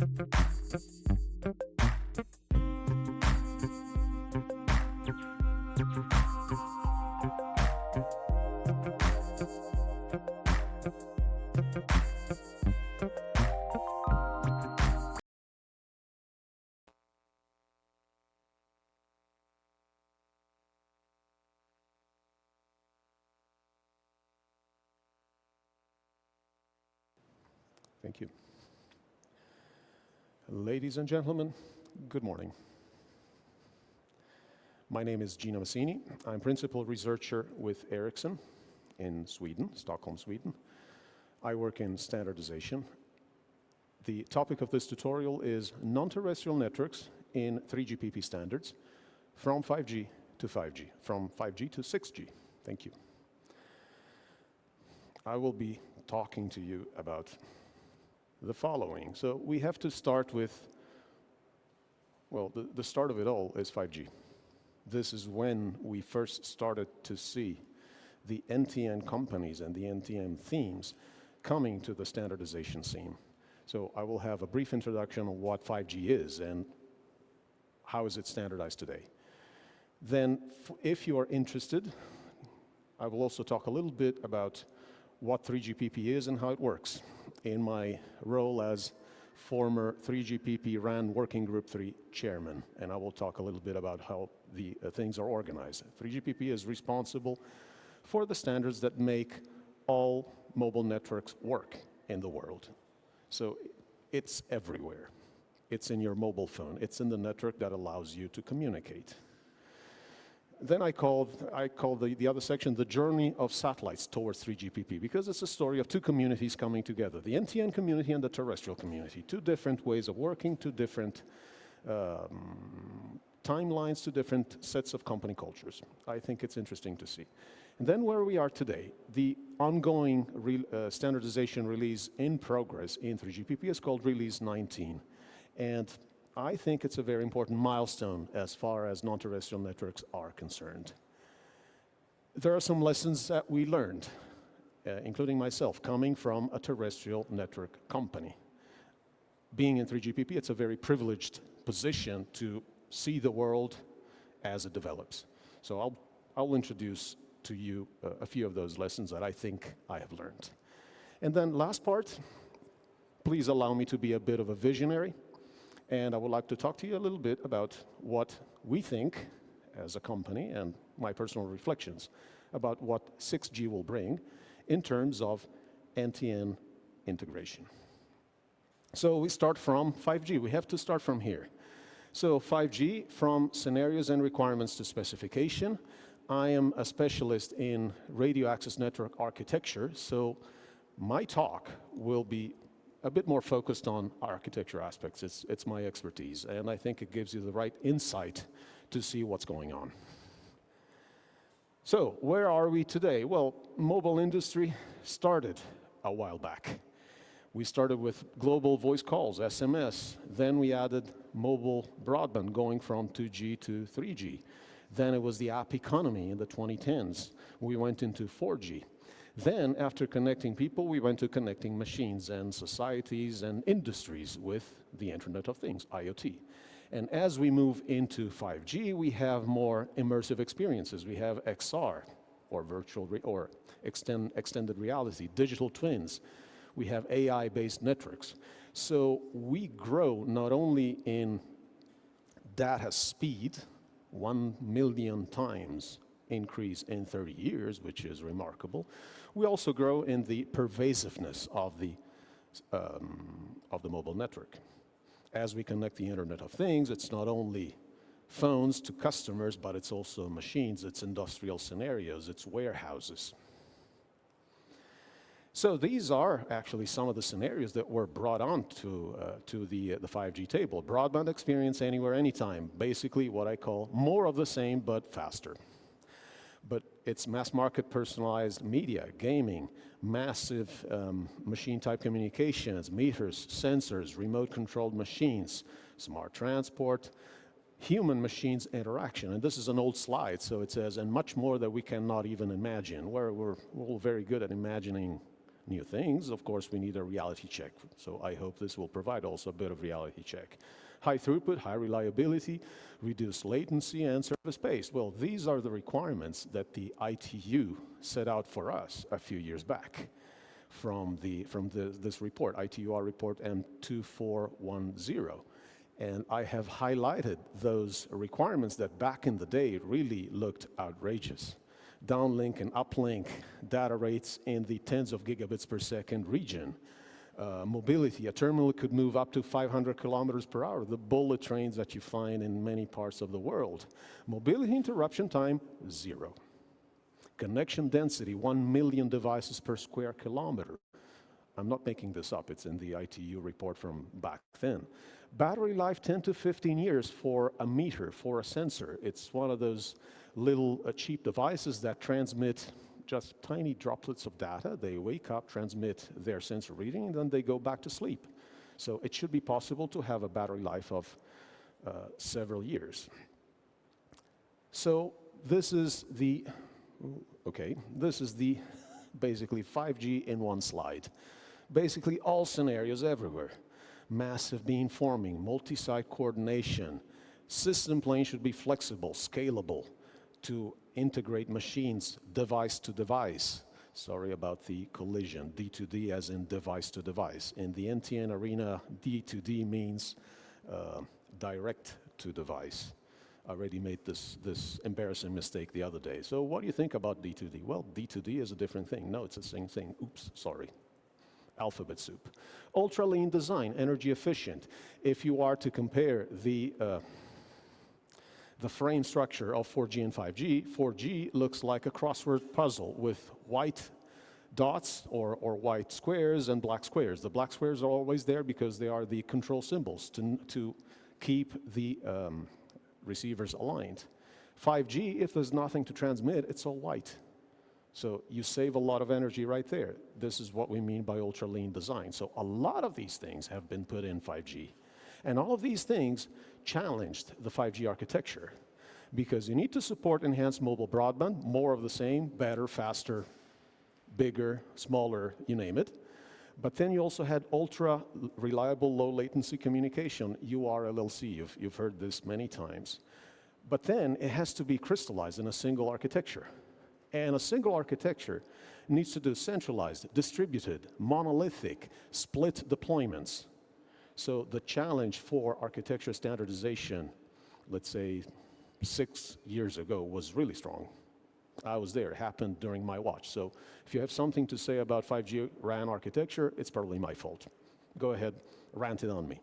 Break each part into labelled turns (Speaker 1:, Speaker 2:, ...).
Speaker 1: Thank you. Ladies and gentlemen, good morning. My name is Gino Massini. I'm principal researcher with Ericsson in Sweden, Stockholm, Sweden. I work in standardization. The topic of this tutorial is non-terrestrial networks in 3GPP standards from 5G to 5G, from 5G to 6G. Thank you. I will be talking to you about the following. So we have to start with, well, the start of it all is 5G. This is when we first started to see the NTN companies and the NTN themes coming to the standardization scene. So I will have a brief introduction on what 5G is and how is it standardized today. Then, if you are interested, I will also talk a little bit about what 3GPP is and how it works in my role as former 3GPP RAN Working Group 3 chairman, and I will talk a little bit about how the things are organized. 3GPP is responsible for the standards that make all mobile networks work in the world. So it's everywhere. It's in your mobile phone. It's in the network that allows you to communicate. Then I call the other section the journey of satellites towards 3GPP, because it's a story of two communities coming together, the NTN community and the terrestrial community. Two different ways of working, two different timelines, two different sets of company cultures. I think it's interesting to see. And then where we are today, the ongoing standardization release in progress in 3GPP is called Release 19. And I think it's a very important milestone as far as non-terrestrial networks are concerned. There are some lessons that we learned, including myself, coming from a terrestrial network company. Being in 3GPP, it's a very privileged position to see the world as it develops. So I'll introduce to you a few of those lessons that I think I have learned. And then last part, please allow me to be a bit of a visionary. And I would like to talk to you a little bit about what we think as a company and my personal reflections about what 6G will bring in terms of NTN integration. So we start from 5G. We have to start from here. So 5G, from scenarios and requirements to specification. I am a specialist in radio access network architecture, so my talk will be a bit more focused on architecture aspects. It's my expertise, and I think it gives you the right insight to see what's going on. So, where are we today? Well, mobile industry started a while back. We started with global voice calls, SMS. Then we added mobile broadband, going from 2G to 3G. Then it was the app economy in the 2010s. We went into 4G. Then, after connecting people, we went to connecting machines and societies and industries with the Internet of Things, IoT. And as we move into 5G, we have more immersive experiences. We have XR, or extended reality, digital twins. We have AI-based networks. So we grow not only in data speed, 1 million times increase in 30 years, which is remarkable. We also grow in the pervasiveness of the mobile network. As we connect the Internet of Things, it's not only phones to customers, but it's also machines, it's industrial scenarios, it's warehouses. So these are actually some of the scenarios that were brought on to the 5G table. Broadband experience anywhere, anytime. Basically what I call more of the same, but faster. But it's mass market personalized media, gaming, massive machine-type communications, meters, sensors, remote-controlled machines, smart transport, human-machines interaction. And this is an old slide, so it says, and much more that we cannot even imagine. We're very good at imagining new things, of course, we need a reality check. So I hope this will provide also a bit of reality check. High throughput, high reliability, reduced latency, and service pace. Well, these are the requirements that the ITU set out for us a few years back from this report, ITUR report M2410. And I have highlighted those requirements that back in the day really looked outrageous. Downlink and uplink data rates in the tens of gigabits per second region. Mobility, a terminal could move up to 500 kilometers per hour, the bullet trains that you find in many parts of the world. Mobility interruption time, 0. Connection density, 1 million devices per square kilometer. I'm not making this up, it's in the ITU report from back then. Battery life, 10 to 15 years for a meter, for a sensor. It's one of those little cheap devices that transmit just tiny droplets of data. They wake up, transmit their sensor reading, and then they go back to sleep. So it should be possible to have a battery life of several years. So this is the, basically 5G in one slide. Basically all scenarios everywhere. Massive beamforming, multi-site coordination. System plane should be flexible, scalable to integrate machines device to device. Sorry about the collision, D2D as in device to device. In the NTN arena, D2D means direct to device. I already made this embarrassing mistake the other day. So what do you think about D2D? Well, D2D is a different thing. No, it's the same thing. Oops, sorry. Alphabet soup. Ultra lean design, energy efficient. If you are to compare the frame structure of 4G and 5G, 4G looks like a crossword puzzle with white dots or white squares and black squares. The black squares are always there because they are the control symbols to keep the receivers aligned. 5G, if there's nothing to transmit, it's all white. So you save a lot of energy right there. This is what we mean by ultra lean design. So a lot of these things have been put in 5G. And all of these things challenged the 5G architecture because you need to support enhanced mobile broadband, more of the same, better, faster, bigger, smaller, you name it. But then you also had ultra reliable low latency communication, URLLC, you've heard this many times. But then it has to be crystallized in a single architecture. And a single architecture needs to do centralized, distributed, monolithic, split deployments. So the challenge for architecture standardization, let's say 6 years ago, was really strong. I was there, it happened during my watch. So if you have something to say about 5G RAN architecture, it's probably my fault. Go ahead, rant it on me.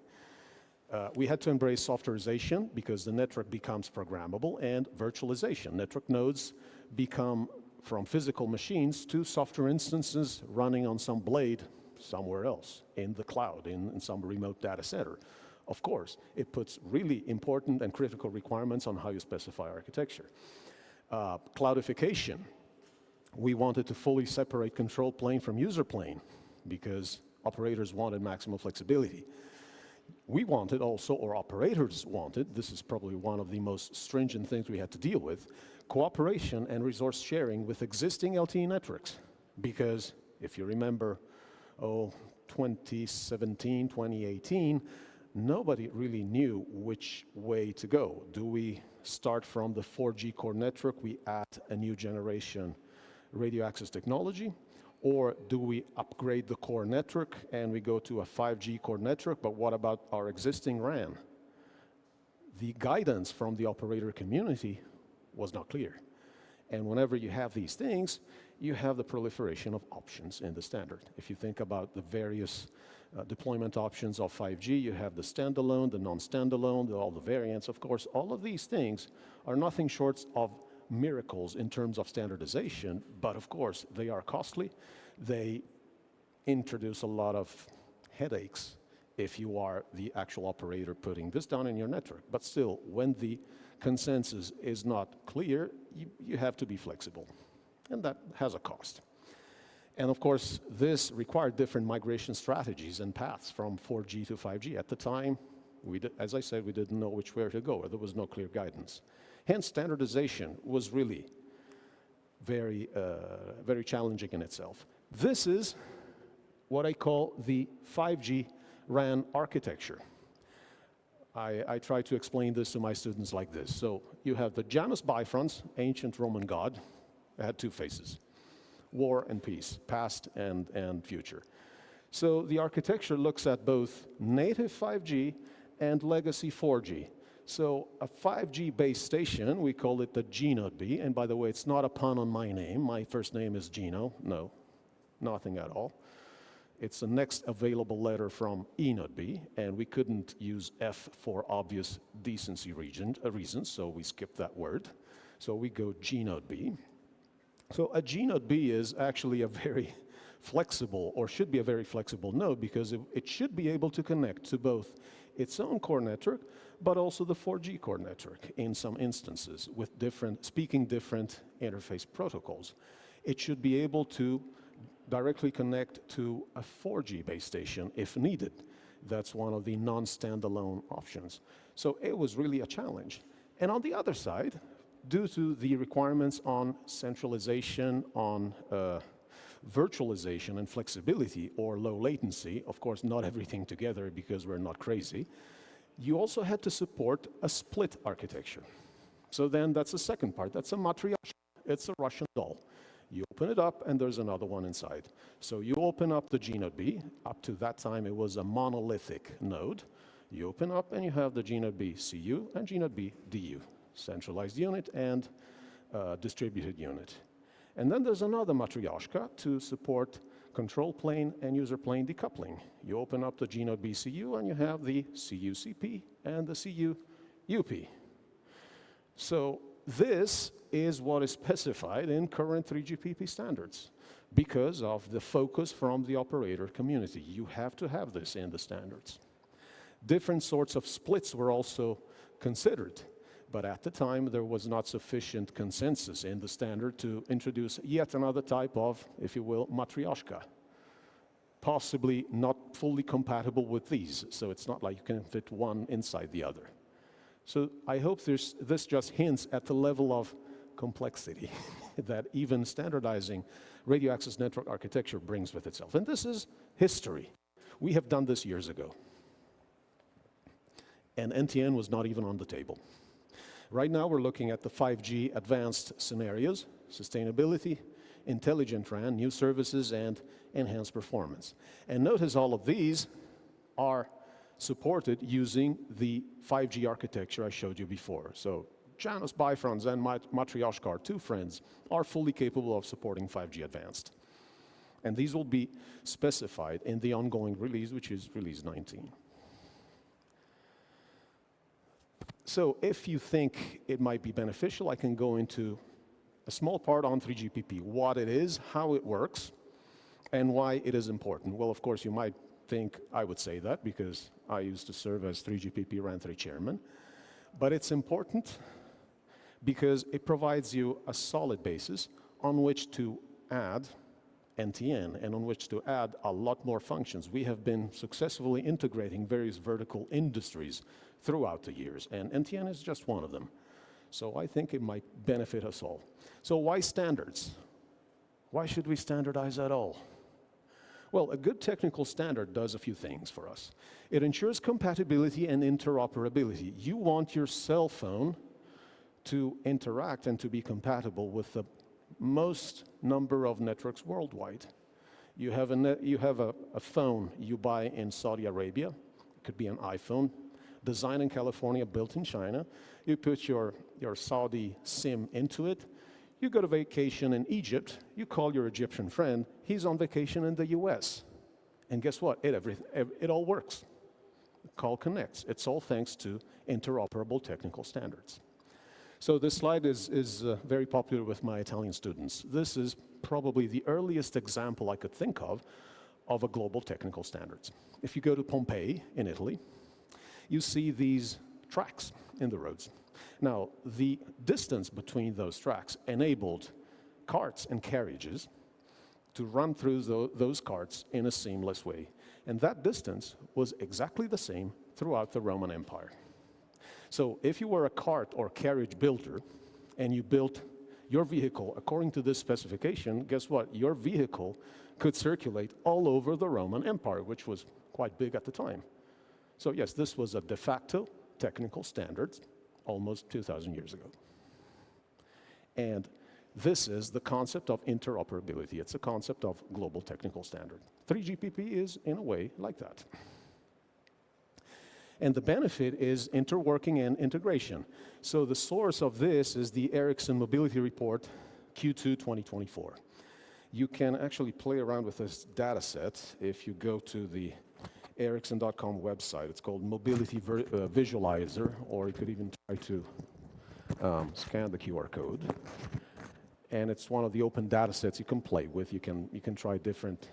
Speaker 1: We had to embrace softwareization because the network becomes programmable, and virtualization. Network nodes become from physical machines to software instances running on some blade somewhere else in the cloud, in some remote data center. Of course, it puts really important and critical requirements on how you specify architecture. Cloudification. We wanted to fully separate control plane from user plane because operators wanted maximum flexibility. We wanted also, or operators wanted, this is probably one of the most stringent things we had to deal with, cooperation and resource sharing with existing LTE networks. Because if you remember, 2017, 2018, nobody really knew which way to go. Do we start from the 4G core network, we add a new generation radio access technology, or do we upgrade the core network and we go to a 5G core network, but what about our existing RAN? The guidance from the operator community was not clear. And whenever you have these things, you have the proliferation of options in the standard. If you think about the various deployment options of 5G, you have the standalone, the non-standalone, all the variants, of course. All of these things are nothing short of miracles in terms of standardization, but of course, they are costly. They introduce a lot of headaches if you are the actual operator putting this down in your network. But still, when the consensus is not clear, you have to be flexible, and that has a cost. And of course, this required different migration strategies and paths from 4G to 5G. At the time, as I said, we didn't know which way to go, or there was no clear guidance. Hence, standardization was really very, very challenging in itself. This is what I call the 5G RAN architecture. I try to explain this to my students like this. So you have the Janus Bifrons, ancient Roman god, had two faces, war and peace, past and future. So the architecture looks at both native 5G and legacy 4G. So a 5G base station, we call it the G-Node B, and by the way, it's not a pun on my name. My first name is Gino. No, nothing at all. It's the next available letter from E-Node B, and we couldn't use F for obvious decency reasons, so we skipped that word. So we go G-Node B. So a G-Node B is actually a very flexible, or should be a very flexible node, because it should be able to connect to both its own core network, but also the 4G core network in some instances with speaking different interface protocols. It should be able to directly connect to a 4G base station if needed. That's one of the non-standalone options. So it was really a challenge. And on the other side, due to the requirements on centralization, on virtualization and flexibility or low latency, of course not everything together because we're not crazy, you also had to support a split architecture. So then that's the second part, that's a matryoshka, it's a Russian doll. You open it up and there's another one inside. So you open up the G-Node B, up to that time it was a monolithic node. You open up and you have the G-Node B CU and G-Node B DU, centralized unit and distributed unit. And then there's another matryoshka to support control plane and user plane decoupling. You open up the G-Node B CU and you have the CU-CP and the CU-UP. So this is what is specified in current 3GPP standards because of the focus from the operator community. You have to have this in the standards. Different sorts of splits were also considered, but at the time there was not sufficient consensus in the standard to introduce yet another type of, if you will, matryoshka, possibly not fully compatible with these, so it's not like you can fit one inside the other. So I hope this just hints at the level of complexity that even standardizing radio access network architecture brings with itself. And this is history. We have done this years ago. And NTN was not even on the table. Right now we're looking at the 5G advanced scenarios, sustainability, intelligent RAN, new services, and enhanced performance. And notice all of these are supported using the 5G architecture I showed you before. So Janus Bifrons and Matryoshka, our two friends, are fully capable of supporting 5G advanced. And these will be specified in the ongoing release, which is release 19. So if you think it might be beneficial, I can go into a small part on 3GPP, what it is, how it works, and why it is important. Well, of course, you might think I would say that because I used to serve as 3GPP RAN 3 chairman. But it's important because it provides you a solid basis on which to add NTN and on which to add a lot more functions. We have been successfully integrating various vertical industries throughout the years, and NTN is just one of them. So I think it might benefit us all. So why standards? Why should we standardize at all? Well, a good technical standard does a few things for us. It ensures compatibility and interoperability. You want your cell phone to interact and to be compatible with the most number of networks worldwide. You have a phone you buy in Saudi Arabia. It could be an iPhone, designed in California, built in China. You put your Saudi SIM into it. You go to vacation in Egypt, you call your Egyptian friend, he's on vacation in the US. And guess what? It all works. The call connects. It's all thanks to interoperable technical standards. So this slide is very popular with my Italian students. This is probably the earliest example I could think of a global technical standards. If you go to Pompeii in Italy, you see these tracks in the roads. Now, the distance between those tracks enabled carts and carriages to run through those carts in a seamless way. And that distance was exactly the same throughout the Roman Empire. So if you were a cart or carriage builder and you built your vehicle according to this specification, guess what? Your vehicle could circulate all over the Roman Empire, which was quite big at the time. So yes, this was a de facto technical standard almost 2,000 years ago. And this is the concept of interoperability. It's a concept of global technical standard. 3GPP is, in a way, like that. And the benefit is interworking and integration. So the source of this is the Ericsson Mobility Report Q2 2024. You can actually play around with this data set if you go to the Ericsson.com website. It's called Mobility Visualizer, or you could even try to scan the QR code. And it's one of the open data sets you can play with. You can try different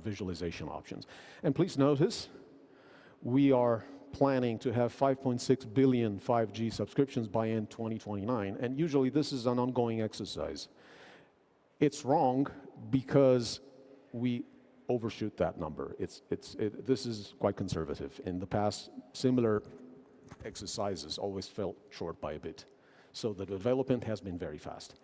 Speaker 1: visualization options. And please notice, we are planning to have 5.6 billion 5G subscriptions by end 2029, and usually this is an ongoing exercise. It's wrong because we overshoot that number. This is quite conservative. In the past, similar exercises always fell short by a bit. So the development has been very fast.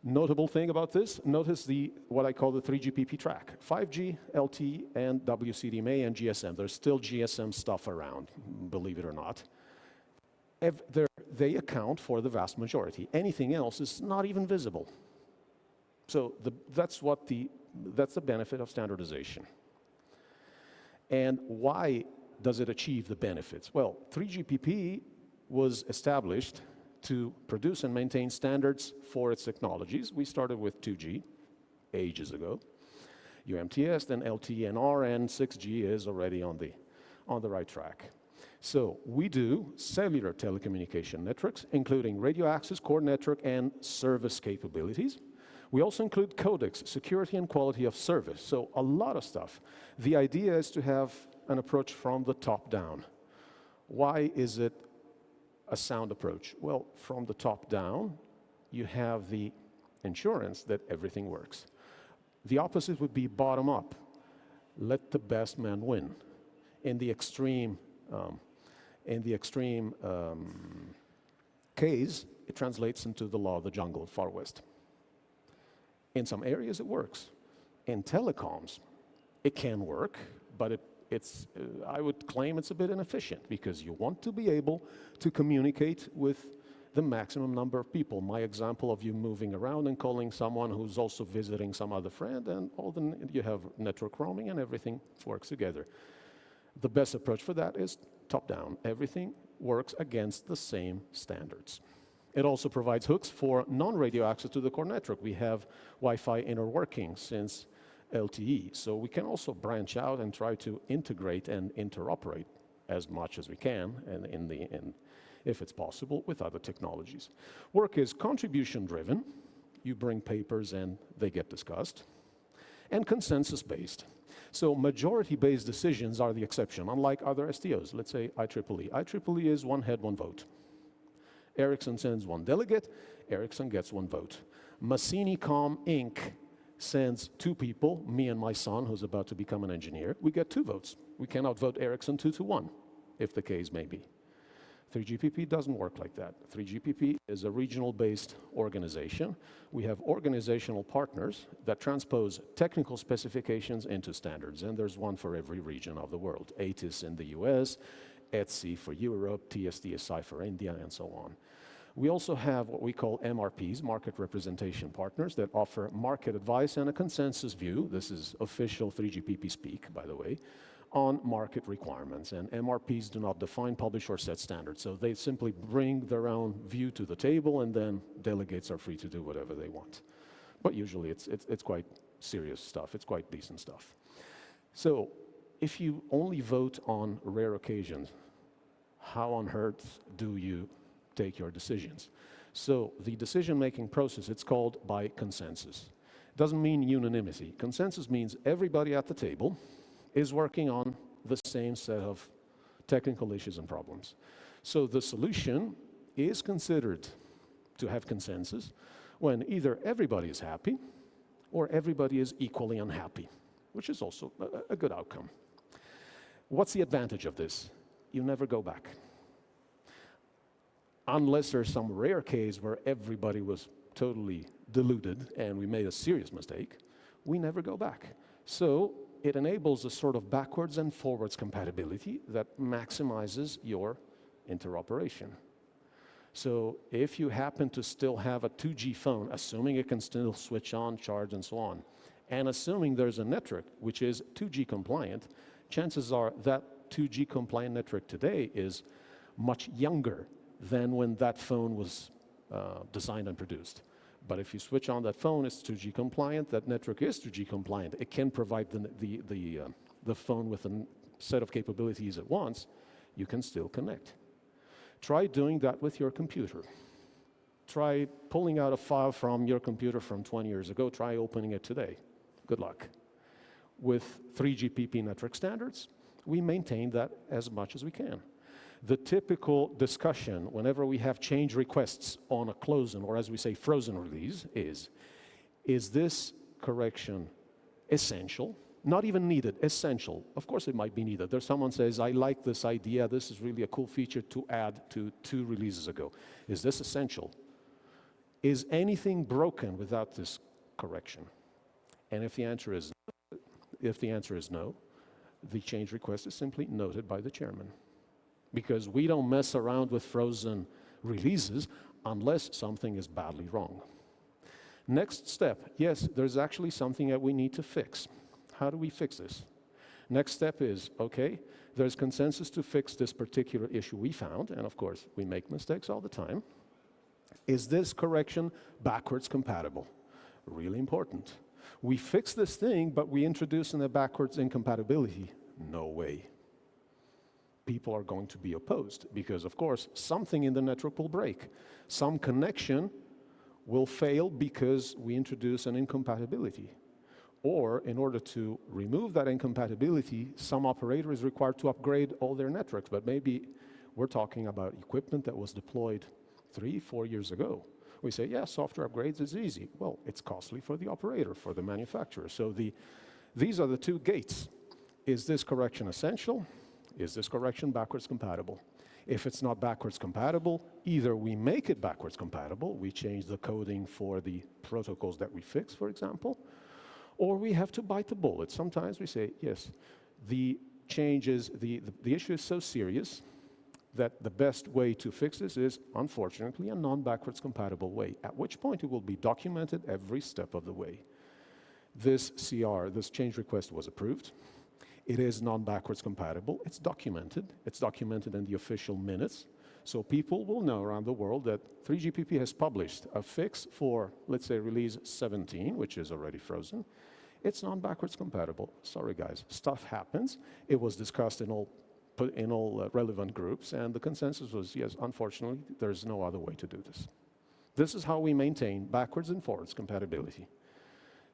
Speaker 1: Notable thing about this, notice what I call the 3GPP track. 5G, LTE, and WCDMA and GSM. There's still GSM stuff around, believe it or not. They account for the vast majority. Anything else is not even visible. So that's the benefit of standardization. And why does it achieve the benefits? Well, 3GPP was established to produce and maintain standards for its technologies. We started with 2G ages ago, UMTS, then LTE-NR, and 6G is already on the right track. So we do cellular telecommunication networks, including radio access, core network, and service capabilities. We also include codecs, security and quality of service, so a lot of stuff. The idea is to have an approach from the top down. Why is it a sound approach? Well, from the top down, you have the assurance that everything works. The opposite would be bottom up. Let the best man win. In the extreme case, it translates into the law of the jungle, Far West. In some areas, it works. In telecoms, it can work, but I would claim it's a bit inefficient because you want to be able to communicate with the maximum number of people. My example of you moving around and calling someone who's also visiting some other friend, and you have network roaming and everything works together. The best approach for that is top-down. Everything works against the same standards. It also provides hooks for non-radio access to the core network. We have Wi-Fi inner working since LTE, so we can also branch out and try to integrate and interoperate as much as we can, and if it's possible, with other technologies. Work is contribution-driven. You bring papers and they get discussed. And consensus-based. So majority-based decisions are the exception, unlike other STOs. Let's say IEEE. IEEE is one head, one vote. Ericsson sends one delegate, Ericsson gets one vote. Massini-Com Inc. sends two people, me and my son, who's about to become an engineer. We get 2 votes. We can outvote Ericsson 2-1, if the case may be. 3GPP doesn't work like that. 3GPP is a regional-based organization. We have organizational partners that transpose technical specifications into standards, and there's one for every region of the world. ATIS in the US, ETSI for Europe, TSDSI for India, and so on. We also have what we call MRPs, market representation partners, that offer market advice and a consensus view. This is official 3GPP speak, by the way, on market requirements. And MRPs do not define, publish, or set standards. So they simply bring their own view to the table, and then delegates are free to do whatever they want. But usually it's quite serious stuff. It's quite decent stuff. So if you only vote on rare occasions, how on earth do you take your decisions? So the decision-making process, it's called by consensus. It doesn't mean unanimity. Consensus means everybody at the table is working on the same set of technical issues and problems. So the solution is considered to have consensus when either everybody is happy or everybody is equally unhappy, which is also a good outcome. What's the advantage of this? You never go back. Unless there's some rare case where everybody was totally deluded and we made a serious mistake, we never go back. So it enables a sort of backwards and forwards compatibility that maximizes your interoperation. So if you happen to still have a 2G phone, assuming it can still switch on, charge, and so on, and assuming there's a network which is 2G compliant, chances are that 2G compliant network today is much younger than when that phone was designed and produced. But if you switch on that phone, it's 2G compliant, that network is 2G compliant, it can provide the phone with a set of capabilities at once, you can still connect. Try doing that with your computer. Try pulling out a file from your computer from 20 years ago, try opening it today. Good luck. With 3GPP network standards, we maintain that as much as we can. The typical discussion whenever we have change requests on a closed, or as we say, frozen release is this correction essential? Not even needed, essential. Of course it might be needed. There's someone says, I like this idea, this is really a cool feature to add to 2 releases ago. Is this essential? Is anything broken without this correction? And if the answer is no, the change request is simply noted by the chairman. Because we don't mess around with frozen releases unless something is badly wrong. Next step, yes, there's actually something that we need to fix. How do we fix this? Next step is, okay, there's consensus to fix this particular issue we found, and of course, we make mistakes all the time. Is this correction backwards compatible? Really important. We fix this thing, but we introduce in a backwards incompatibility. No way. People are going to be opposed because, of course, something in the network will break. Some connection will fail because we introduce an incompatibility. Or, in order to remove that incompatibility, some operator is required to upgrade all their networks. But maybe we're talking about equipment that was deployed 3-4 years ago. We say, yeah, software upgrades is easy. Well, it's costly for the operator, for the manufacturer. So these are the two gates. Is this correction essential? Is this correction backwards compatible? If it's not backwards compatible, either we make it backwards compatible, we change the coding for the protocols that we fix, for example, or we have to bite the bullet. Sometimes we say, yes, the issue is so serious that the best way to fix this is, unfortunately, a non-backwards compatible way, at which point it will be documented every step of the way. This CR, this change request was approved. It is non-backwards compatible. It's documented. It's documented in the official minutes. So people will know around the world that 3GPP has published a fix for, let's say, release 17, which is already frozen. It's non-backwards compatible. Sorry, guys. Stuff happens. It was discussed in all relevant groups, and the consensus was, yes, unfortunately, there's no other way to do this. This is how we maintain backwards and forwards compatibility.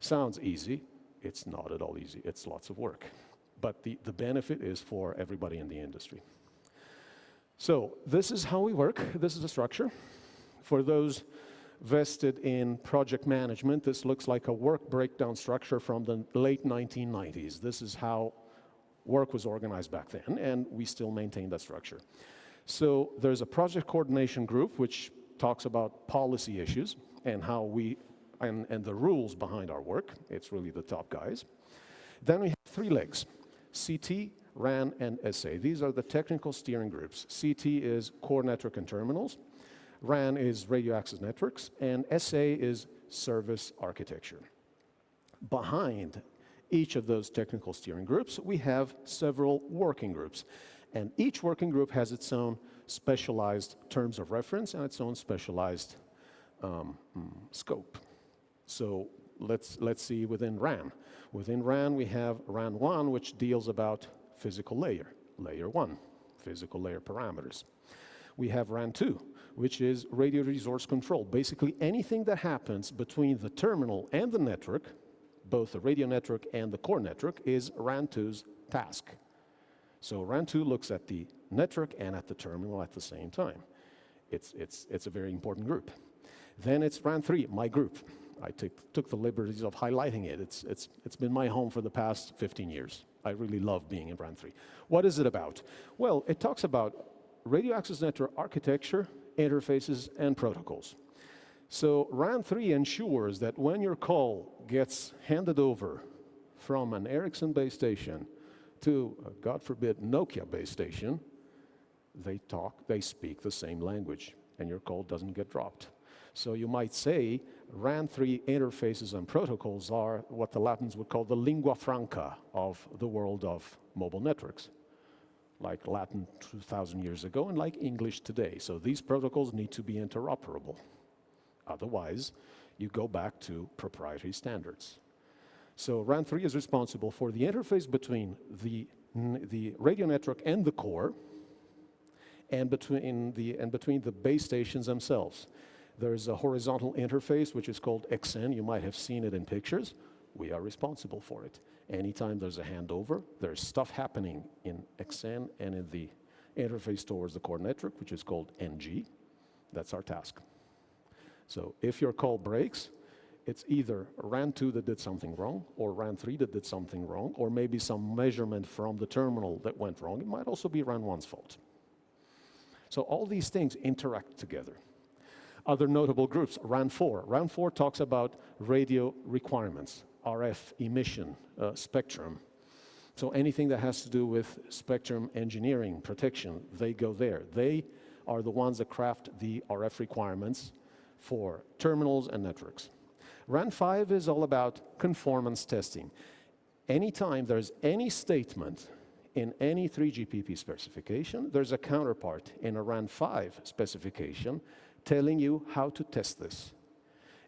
Speaker 1: Sounds easy. It's not at all easy. It's lots of work. But the benefit is for everybody in the industry. So this is how we work. This is the structure. For those vested in project management, this looks like a work breakdown structure from the late 1990s. This is how work was organized back then, and we still maintain that structure. So there's a project coordination group which talks about policy issues and how and the rules behind our work. It's really the top guys. Then we have 3 legs. CT, RAN, and SA. These are the technical steering groups. CT is core network and terminals. RAN is radio access networks. And SA is service architecture. Behind each of those technical steering groups, we have several working groups. And each working group has its own specialized terms of reference and its own specialized scope. So let's see within RAN. Within RAN, we have RAN 1, which deals about physical layer, layer 1, physical layer parameters. We have RAN 2, which is radio resource control. Basically, anything that happens between the terminal and the network, both the radio network and the core network, is RAN 2's task. So RAN 2 looks at the network and at the terminal at the same time. It's a very important group. Then it's RAN 3, my group. I took the liberties of highlighting it. It's been my home for the past 15 years. I really love being in RAN 3. What is it about? Well, it talks about radio access network architecture, interfaces, and protocols. So RAN 3 ensures that when your call gets handed over from an Ericsson base station to, God forbid, Nokia base station, they speak the same language, and your call doesn't get dropped. So you might say RAN 3 interfaces and protocols are what the Latins would call the lingua franca of the world of mobile networks, like Latin 2,000 years ago and like English today. So these protocols need to be interoperable. Otherwise, you go back to proprietary standards. So RAN 3 is responsible for the interface between the radio network and the core, and between the base stations themselves. There's a horizontal interface which is called XN. You might have seen it in pictures. We are responsible for it. Anytime there's a handover, there's stuff happening in XN and in the interface towards the core network, which is called NG. That's our task. So if your call breaks, it's either RAN 2 that did something wrong, or RAN 3 that did something wrong, or maybe some measurement from the terminal that went wrong. It might also be RAN 1's fault. So all these things interact together. Other notable groups, RAN 4. RAN 4 talks about radio requirements, RF emission, spectrum. So anything that has to do with spectrum engineering, protection, they go there. They are the ones that craft the RF requirements for terminals and networks. RAN 5 is all about conformance testing. Anytime there's any statement in any 3GPP specification, there's a counterpart in a RAN 5 specification telling you how to test this.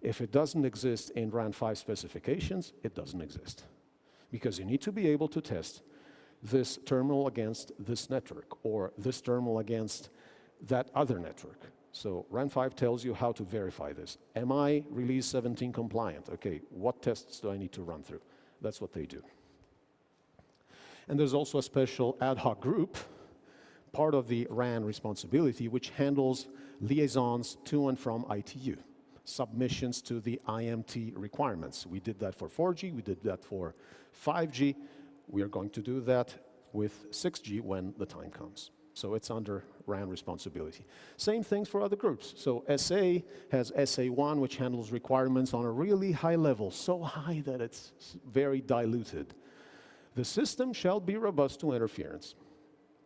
Speaker 1: If it doesn't exist in RAN 5 specifications, it doesn't exist. Because you need to be able to test this terminal against this network, or this terminal against that other network. So RAN 5 tells you how to verify this. Am I release 17 compliant? Okay, what tests do I need to run through? That's what they do. And there's also a special ad hoc group, part of the RAN responsibility, which handles liaisons to and from ITU, submissions to the IMT requirements. We did that for 4G, we did that for 5G. We are going to do that with 6G when the time comes. So it's under RAN responsibility. Same things for other groups. So SA has SA1, which handles requirements on a really high level, so high that it's very diluted. The system shall be robust to interference.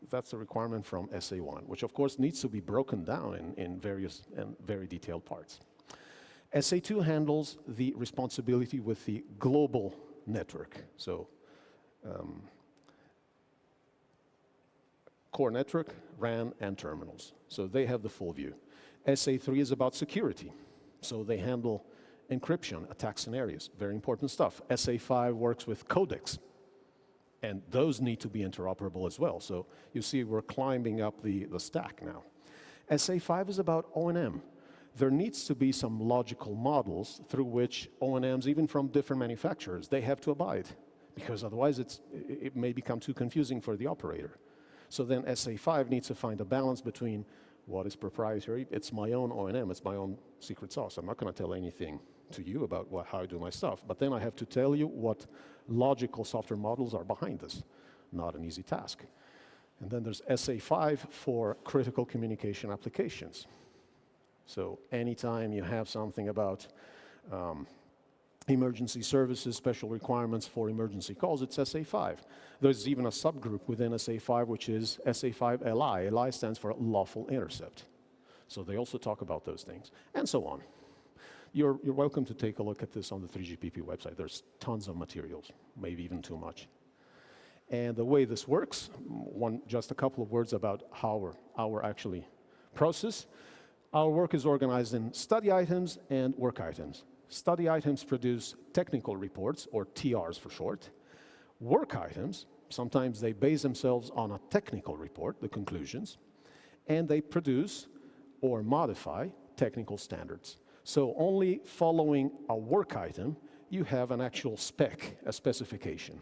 Speaker 1: That's a requirement from SA1, which of course needs to be broken down in various and very detailed parts. SA2 handles the responsibility with the global network. So core network, RAN, and terminals. So they have the full view. SA3 is about security. So they handle encryption, attack scenarios, very important stuff. SA5 works with codecs, and those need to be interoperable as well. So you see we're climbing up the stack now. SA5 is about O&M. There needs to be some logical models through which O&Ms, even from different manufacturers, they have to abide, because otherwise it may become too confusing for the operator. So then SA5 needs to find a balance between what is proprietary. It's my own O&M, it's my own secret sauce. I'm not going to tell anything to you about how I do my stuff, but then I have to tell you what logical software models are behind this. Not an easy task. And then there's SA5 for critical communication applications. So anytime you have something about emergency services, special requirements for emergency calls, it's SA5. There's even a subgroup within SA5, which is SA5 LI. LI stands for lawful intercept. So they also talk about those things, and so on. You're welcome to take a look at this on the 3GPP website. There's tons of materials, maybe even too much. And the way this works, just a couple of words about how our actually process. Our work is organized in study items and work items. Study items produce technical reports, or TRs for short. Work items, sometimes they base themselves on a technical report, the conclusions, and they produce or modify technical standards. So only following a work item, you have an actual spec, a specification.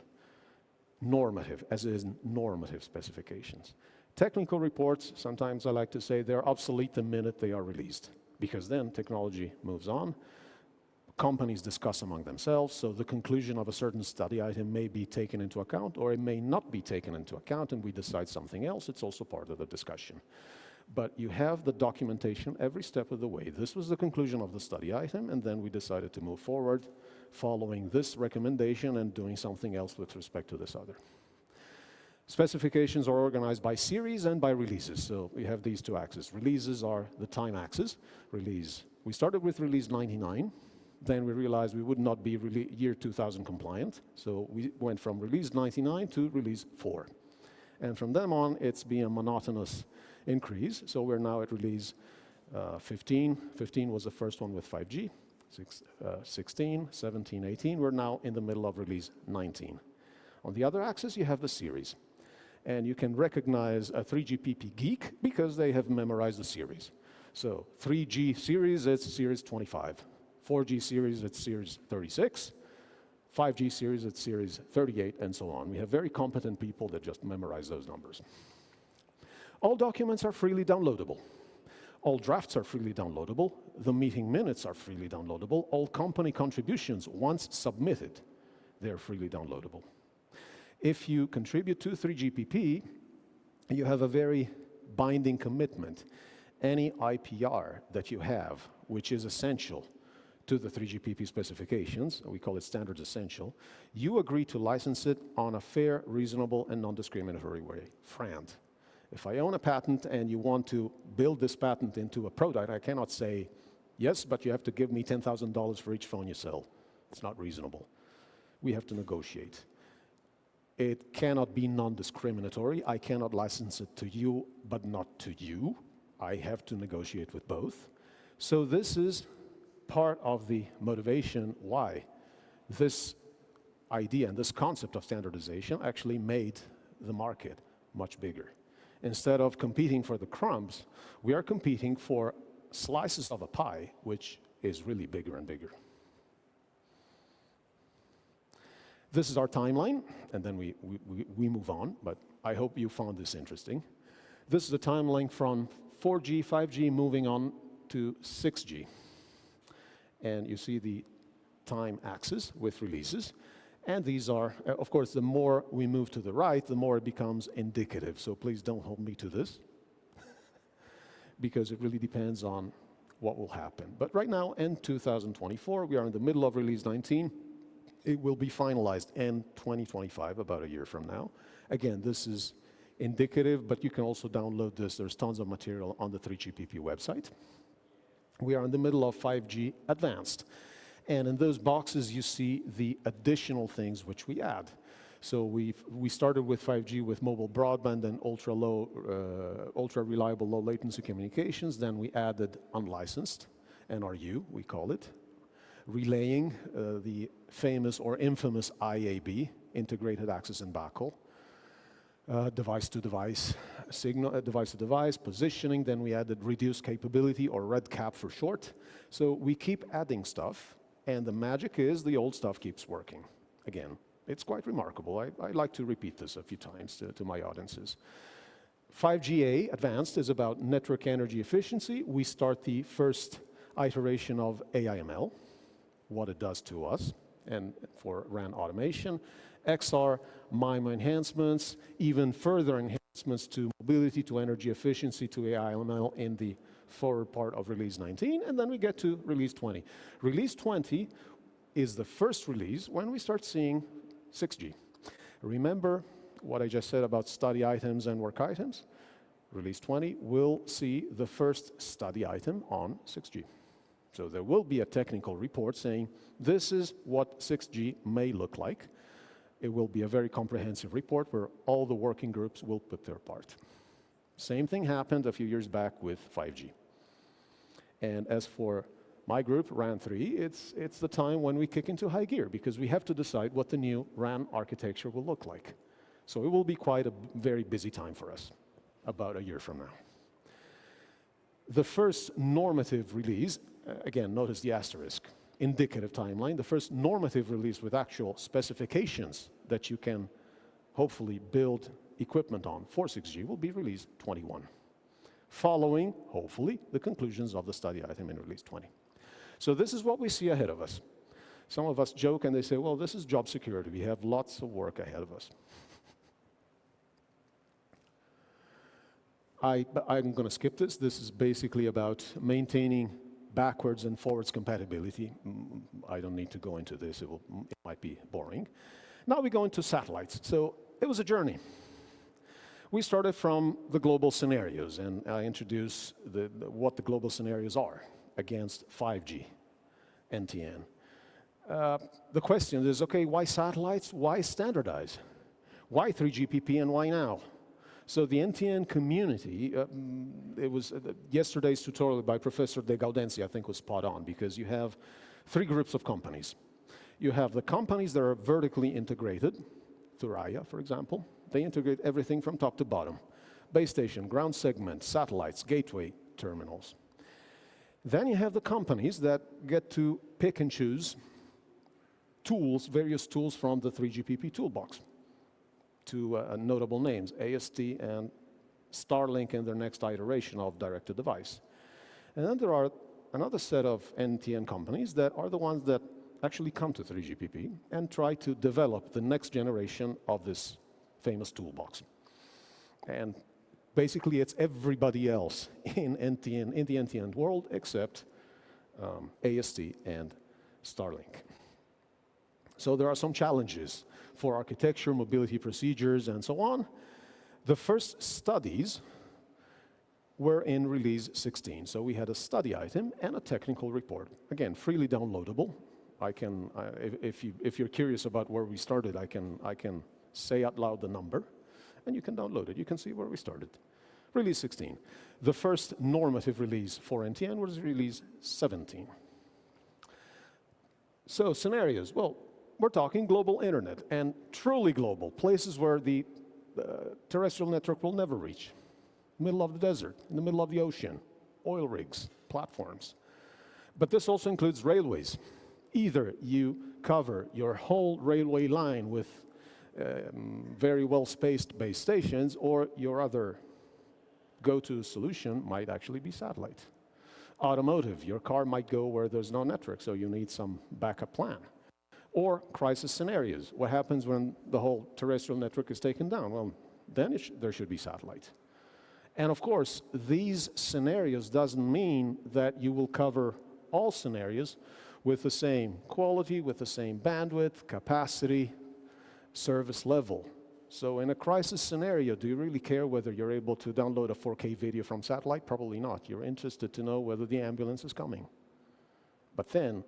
Speaker 1: Normative, as in normative specifications. Technical reports, sometimes I like to say, they're obsolete the minute they are released, because then technology moves on. Companies discuss among themselves, so the conclusion of a certain study item may be taken into account, or it may not be taken into account, and we decide something else. It's also part of the discussion. But you have the documentation every step of the way. This was the conclusion of the study item, and then we decided to move forward following this recommendation and doing something else with respect to this other. Specifications are organized by series and by releases. So we have these two axes. Releases are the time axis. We started with release 99. Then we realized we would not be year 2000 compliant. So we went from release 99 to release 4. And from then on, it's been a monotonous increase. So we're now at release 15. 15 was the first one with 5G. 16, 17, 18. We're now in the middle of release 19. On the other axis, you have the series. And you can recognize a 3GPP geek because they have memorized the series. So 3G series, it's series 25. 4G series, it's series 36. 5G series, it's series 38, and so on. We have very competent people that just memorize those numbers. All documents are freely downloadable. All drafts are freely downloadable. The meeting minutes are freely downloadable. All company contributions, once submitted, they're freely downloadable. If you contribute to 3GPP, you have a very binding commitment. Any IPR that you have, which is essential to the 3GPP specifications, we call it standards essential, you agree to license it on a fair, reasonable, and non-discriminatory way, FRAND. If I own a patent and you want to build this patent into a product, I cannot say, yes, but you have to give me $10,000 for each phone you sell. It's not reasonable. We have to negotiate. It cannot be non-discriminatory. I cannot license it to you, but not to you. I have to negotiate with both. So this is part of the motivation why this idea and this concept of standardization actually made the market much bigger. Instead of competing for the crumbs, we are competing for slices of a pie, which is really bigger and bigger. This is our timeline, and then we move on, but I hope you found this interesting. This is the timeline from 4G, 5G, moving on to 6G. And you see the time axis with releases. And these are, of course, the more we move to the right, the more it becomes indicative. So please don't hold me to this, because it really depends on what will happen. But right now, in 2024, we are in the middle of release 19. It will be finalized in 2025, about a year from now. Again, this is indicative, but you can also download this. There's tons of material on the 3GPP website. We are in the middle of 5G Advanced. And in those boxes, you see the additional things which we add. So we started with 5G with mobile broadband and ultra reliable, low latency communications. Then we added unlicensed, NRU, we call it, relaying the famous or infamous IAB, integrated access and backhaul, device-to-device signal, device-to-device positioning. Then we added reduced capability, or RedCap for short. So we keep adding stuff. And the magic is the old stuff keeps working. Again, it's quite remarkable. I like to repeat this a few times to my audiences. 5GA Advanced is about network energy efficiency. We start the first iteration of AIML, what it does to us, and for RAN automation. XR, MIMO enhancements, even further enhancements to mobility, to energy efficiency, to AIML in the forward part of release 19, and then we get to release 20. Release 20 is the first release when we start seeing 6G. Remember what I just said about study items and work items? Release 20 will see the first study item on 6G. So there will be a technical report saying this is what 6G may look like. It will be a very comprehensive report where all the working groups will put their part. Same thing happened a few years back with 5G. And as for my group, RAN 3, it's the time when we kick into high gear, because we have to decide what the new RAN architecture will look like. So it will be quite a very busy time for us, about a year from now. The first normative release, again, notice the asterisk, indicative timeline. The first normative release with actual specifications that you can hopefully build equipment on for 6G will be release 21, following, hopefully, the conclusions of the study item in release 20. So this is what we see ahead of us. Some of us joke and they say, well, this is job security. We have lots of work ahead of us. But I'm going to skip this. This is basically about maintaining backwards and forwards compatibility. I don't need to go into this. It might be boring. Now we go into satellites. So it was a journey. We started from the global scenarios, and I introduce what the global scenarios are against 5G, NTN. The question is, okay, why satellites? Why standardize? Why 3GPP and why now? So the NTN community, it was yesterday's tutorial by Professor De Gaudenzi, I think was spot on, because you have three groups of companies. You have the companies that are vertically integrated, Thuraya, for example. They integrate everything from top to bottom. Base station, ground segment, satellites, gateway, terminals. Then you have the companies that get to pick and choose tools, various tools from the 3GPP toolbox. Two notable names, AST and Starlink in their next iteration of direct-to-device. And then there are another set of NTN companies that are the ones that actually come to 3GPP and try to develop the next generation of this famous toolbox. And basically it's everybody else in the NTN world except AST and Starlink. So there are some challenges for architecture, mobility procedures, and so on. The first studies were in release 16. So we had a study item and a technical report. Again, freely downloadable. If you're curious about where we started, I can say out loud the number, and you can download it. You can see where we started. Release 16. The first normative release for NTN was release 17. So scenarios, well, we're talking global internet, and truly global, places where the terrestrial network will never reach. Middle of the desert, in the middle of the ocean, oil rigs, platforms. But this also includes railways. Either you cover your whole railway line with very well-spaced base stations, or your other go-to solution might actually be satellite. Automotive, your car might go where there's no network, so you need some backup plan. Or crisis scenarios. What happens when the whole terrestrial network is taken down? Well, then there should be satellite. And of course, these scenarios doesn't mean that you will cover all scenarios with the same quality, with the same bandwidth, capacity, service level. So in a crisis scenario, do you really care whether you're able to download a 4K video from satellite? Probably not. You're interested to know whether the ambulance is coming. But then,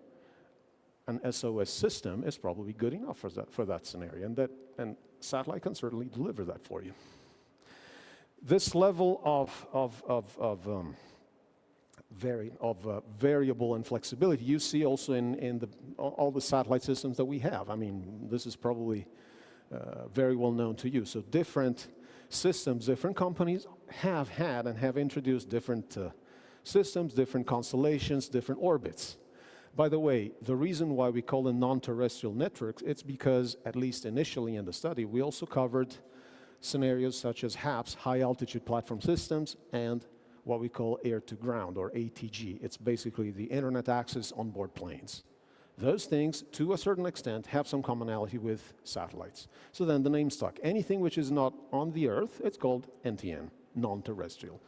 Speaker 1: an SOS system is probably good enough for that scenario, and satellite can certainly deliver that for you. This level of variable and flexibility you see also in all the satellite systems that we have. I mean, this is probably very well known to you. So different systems, different companies have had and have introduced different systems, different constellations, different orbits. By the way, the reason why we call them non-terrestrial networks, it's because, at least initially in the study, we also covered scenarios such as HAPS, High Altitude Platform Systems, and what we call air-to-ground, or ATG. It's basically the internet access on board planes. Those things, to a certain extent, have some commonality with satellites. So then the name stuck. Anything which is not on the Earth, it's called NTN, non-terrestrial.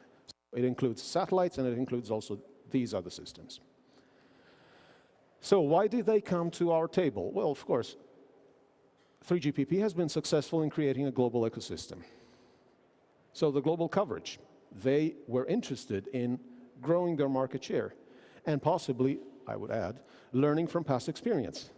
Speaker 1: It includes satellites, and it includes also these other systems. So why did they come to our table? Well, of course, 3GPP has been successful in creating a global ecosystem. So the global coverage, they were interested in growing their market share and possibly, I would add, learning from past experience.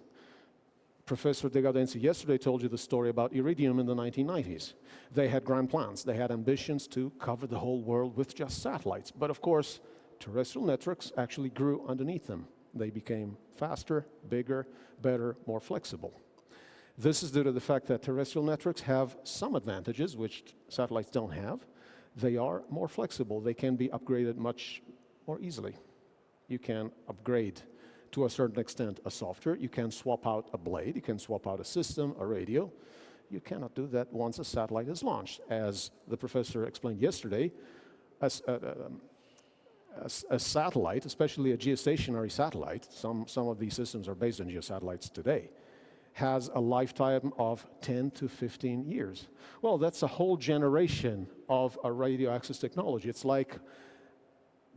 Speaker 1: Professor De Gaudenzi yesterday told you the story about Iridium in the 1990s. They had grand plans. They had ambitions to cover the whole world with just satellites. But of course, terrestrial networks actually grew underneath them. They became faster, bigger, better, more flexible. This is due to the fact that terrestrial networks have some advantages which satellites don't have. They are more flexible. They can be upgraded much more easily. You can upgrade, to a certain extent, a software. You can swap out a blade. You can swap out a system, a radio. You cannot do that once a satellite is launched. As the professor explained yesterday, a satellite, especially a geostationary satellite, some of these systems are based on geosatellites today, has a lifetime of 10 to 15 years. Well, that's a whole generation of a radio access technology. It's like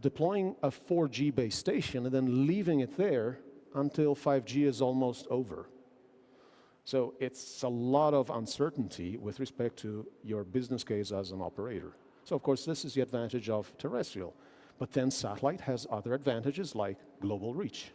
Speaker 1: deploying a 4G base station and then leaving it there until 5G is almost over. So it's a lot of uncertainty with respect to your business case as an operator. So of course, this is the advantage of terrestrial. But then satellite has other advantages like global reach,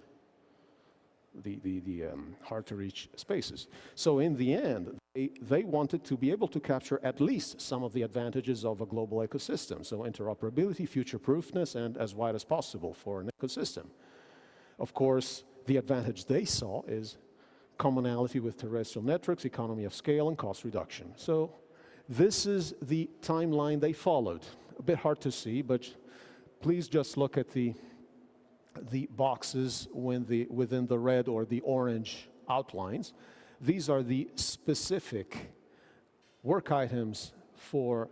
Speaker 1: the hard-to-reach spaces. So in the end, they wanted to be able to capture at least some of the advantages of a global ecosystem. So interoperability, future-proofness, and as wide as possible for an ecosystem. Of course, the advantage they saw is commonality with terrestrial networks, economy of scale, and cost reduction. So this is the timeline they followed. A bit hard to see, but please just look at the boxes within the red or the orange outlines. These are the specific work items for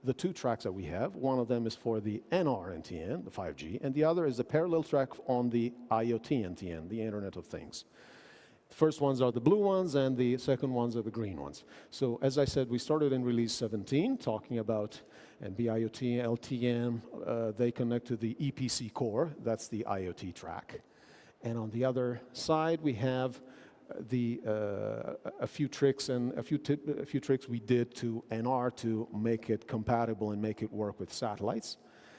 Speaker 1: the two tracks that we have. One of them is for the NR NTN, the 5G, and the other is the parallel track on the IoT NTN, the Internet of Things. The first ones are the blue ones, and the second ones are the green ones. So as I said, we started in release 17, talking about NB-IoT, LTM. They connect to the EPC core, that's the IoT track. And on the other side, we have a few tricks we did to NR to make it compatible and make it work with satellites.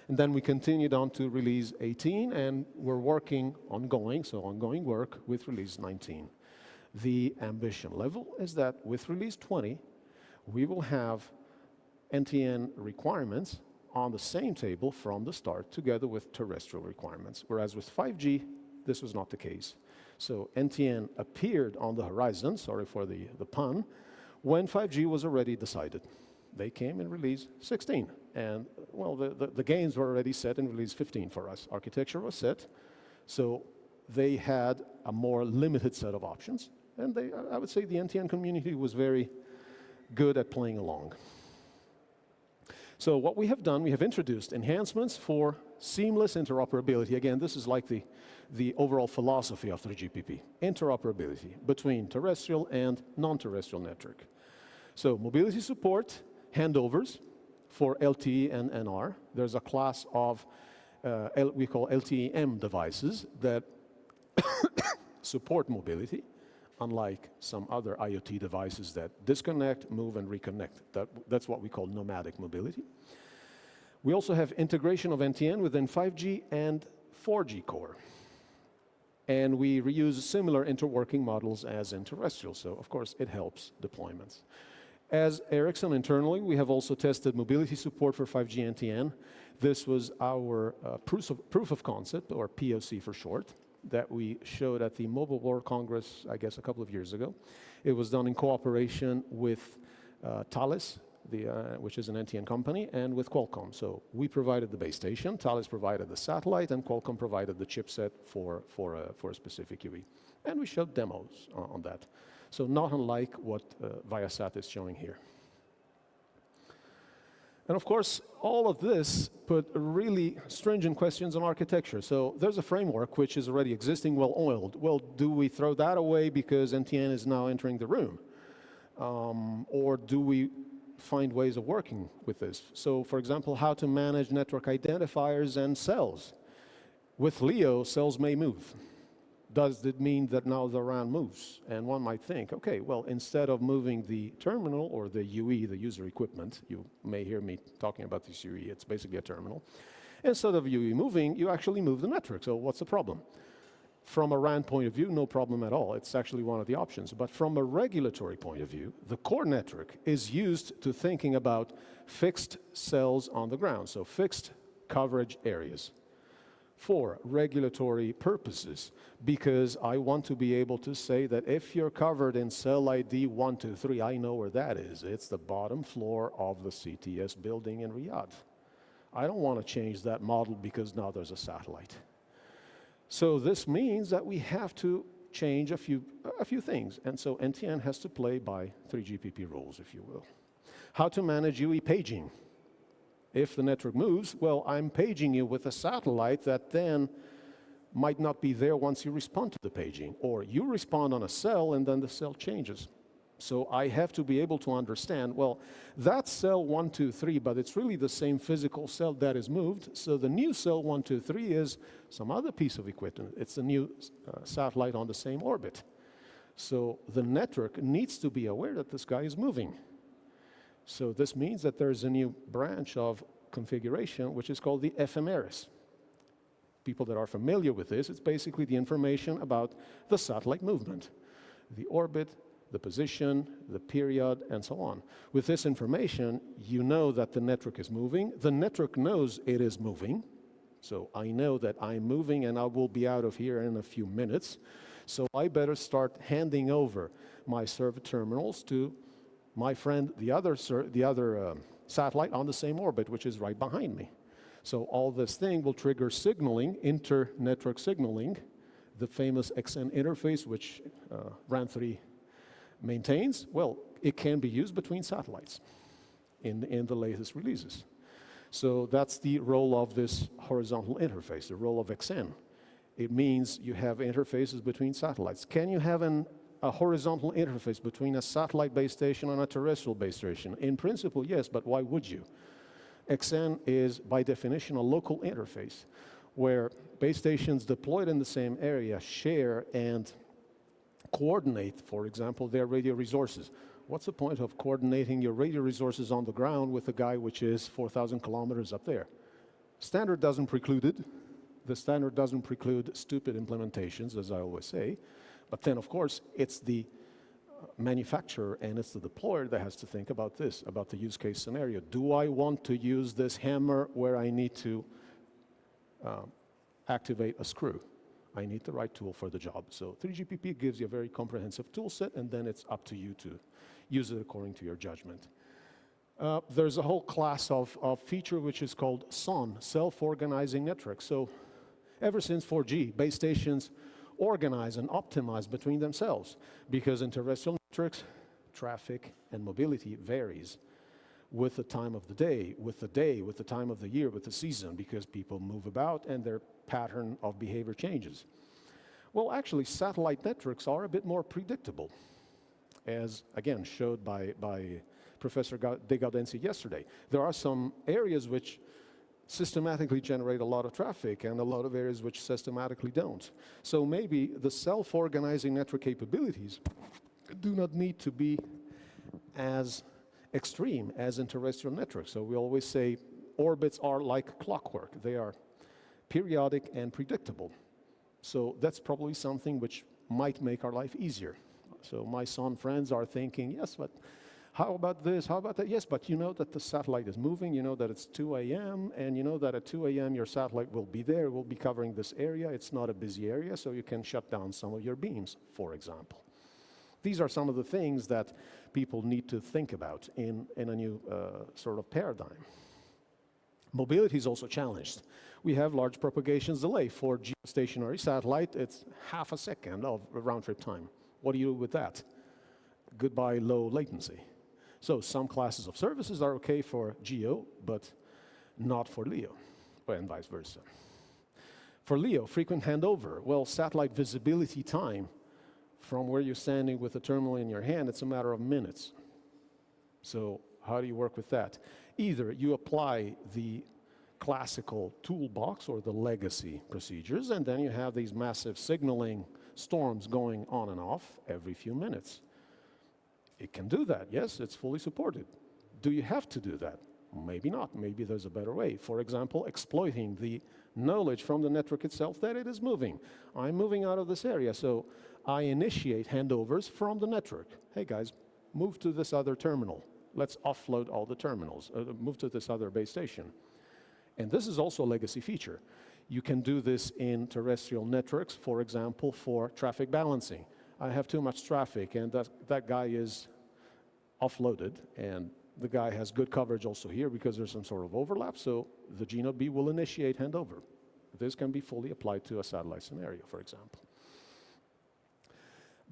Speaker 1: And then we continued on to release 18, and we're working ongoing, so ongoing work with release 19. The ambition level is that with release 20, we will have NTN requirements on the same table from the start, together with terrestrial requirements, whereas with 5G, this was not the case. So NTN appeared on the horizon, sorry for the pun, when 5G was already decided. They came in release 16, and well, the gains were already set in release 15 for us. Architecture was set, so they had a more limited set of options, and I would say the NTN community was very good at playing along. So what we have done, we have introduced enhancements for seamless interoperability. Again, this is like the overall philosophy of 3GPP, interoperability between terrestrial and non-terrestrial network. So mobility support, handovers for LTE and NR. There's a class of we call LTE-M devices that support mobility, unlike some other IoT devices that disconnect, move, and reconnect. That's what we call nomadic mobility. We also have integration of NTN within 5G and 4G core. And we reuse similar interworking models as in terrestrial, so of course it helps deployments. As Ericsson internally, we have also tested mobility support for 5G NTN. This was our proof of concept, or POC for short, that we showed at the Mobile World Congress, I guess, a couple of years ago. It was done in cooperation with Thales, which is an NTN company, and with Qualcomm. So we provided the base station, Thales provided the satellite, and Qualcomm provided the chipset for a specific UE. And we showed demos on that. So not unlike what Viasat is showing here. And of course, all of this put really stringent questions on architecture. So there's a framework which is already existing, well-oiled. Well, do we throw that away because NTN is now entering the room? Or do we find ways of working with this? So for example, how to manage network identifiers and cells. With LEO, cells may move. Does it mean that now the RAN moves? And one might think, okay, well, instead of moving the terminal or the UE, the user equipment, you may hear me talking about this UE, it's basically a terminal. Instead of UE moving, you actually move the network. So what's the problem? From a RAN point of view, no problem at all. It's actually one of the options. But from a regulatory point of view, the core network is used to thinking about fixed cells on the ground, so fixed coverage areas. For regulatory purposes, because I want to be able to say that if you're covered in cell ID 123, I know where that is. It's the bottom floor of the CTS building in Riyadh. I don't want to change that model because now there's a satellite. So this means that we have to change a few things. And so NTN has to play by 3GPP rules, if you will. How to manage UE paging. If the network moves, well, I'm paging you with a satellite that then might not be there once you respond to the paging, or you respond on a cell and then the cell changes. So I have to be able to understand, well, that's cell 123, but it's really the same physical cell that is moved. So the new cell 123 is some other piece of equipment. It's a new satellite on the same orbit. So the network needs to be aware that this guy is moving. So this means that there's a new branch of configuration, which is called the ephemeris. People that are familiar with this, it's basically the information about the satellite movement, the orbit, the position, the period, and so on. With this information, you know that the network is moving. The network knows it is moving. So I know that I'm moving and I will be out of here in a few minutes. So I better start handing over my server terminals to my friend, the other satellite on the same orbit, which is right behind me. So all this thing will trigger signaling, inter-network signaling, the famous XN interface, which RAN 3 maintains. Well, it can be used between satellites in the latest releases. So that's the role of this horizontal interface, the role of XN. It means you have interfaces between satellites. Can you have a horizontal interface between a satellite base station and a terrestrial base station? In principle, yes, but why would you? XN is, by definition, a local interface where base stations deployed in the same area share and coordinate, for example, their radio resources. What's the point of coordinating your radio resources on the ground with a guy which is 4,000 kilometers up there? Standard doesn't preclude it. The standard doesn't preclude stupid implementations, as I always say. But then, of course, it's the manufacturer and it's the deployer that has to think about this, about the use case scenario. Do I want to use this hammer where I need to activate a screw? I need the right tool for the job. So 3GPP gives you a very comprehensive tool set, and then it's up to you to use it according to your judgment. There's a whole class of feature which is called SON, self-organizing network. So ever since 4G, base stations organize and optimize between themselves, because in terrestrial networks, traffic and mobility varies with the time of the day, with the time of the year, with the season, because people move about and their pattern of behavior changes. Well, actually, satellite networks are a bit more predictable, as again showed by Professor De Gaudenzi yesterday. There are some areas which systematically generate a lot of traffic and a lot of areas which systematically don't. So maybe the self-organizing network capabilities do not need to be as extreme as in terrestrial networks. So we always say orbits are like clockwork. They are periodic and predictable. So that's probably something which might make our life easier. So my son friends are thinking, yes, but how about this? How about that? Yes, but you know that the satellite is moving. You know that it's 2 a.m. and you know that at 2 a.m. your satellite will be there, will be covering this area. It's not a busy area, so you can shut down some of your beams, for example. These are some of the things that people need to think about in a new sort of paradigm. Mobility is also challenged. We have large propagations delay. For geostationary satellite, it's half a second of round-trip time. What do you do with that? Goodbye low latency. So some classes of services are okay for GEO, but not for LEO, and vice versa. For LEO, frequent handover. Well, satellite visibility time from where you're standing with the terminal in your hand, it's a matter of minutes. So how do you work with that? Either you apply the classical toolbox or the legacy procedures, and then you have these massive signaling storms going on and off every few minutes. It can do that, yes, it's fully supported. Do you have to do that? Maybe not. Maybe there's a better way. For example, exploiting the knowledge from the network itself that it is moving. I'm moving out of this area, so I initiate handovers from the network. Hey guys, move to this other terminal. Let's offload all the terminals. Move to this other base station. And this is also a legacy feature. You can do this in terrestrial networks, for example, for traffic balancing. I have too much traffic, and that guy is offloaded, and the guy has good coverage also here because there's some sort of overlap, so the G-Node-B will initiate handover. This can be fully applied to a satellite scenario, for example.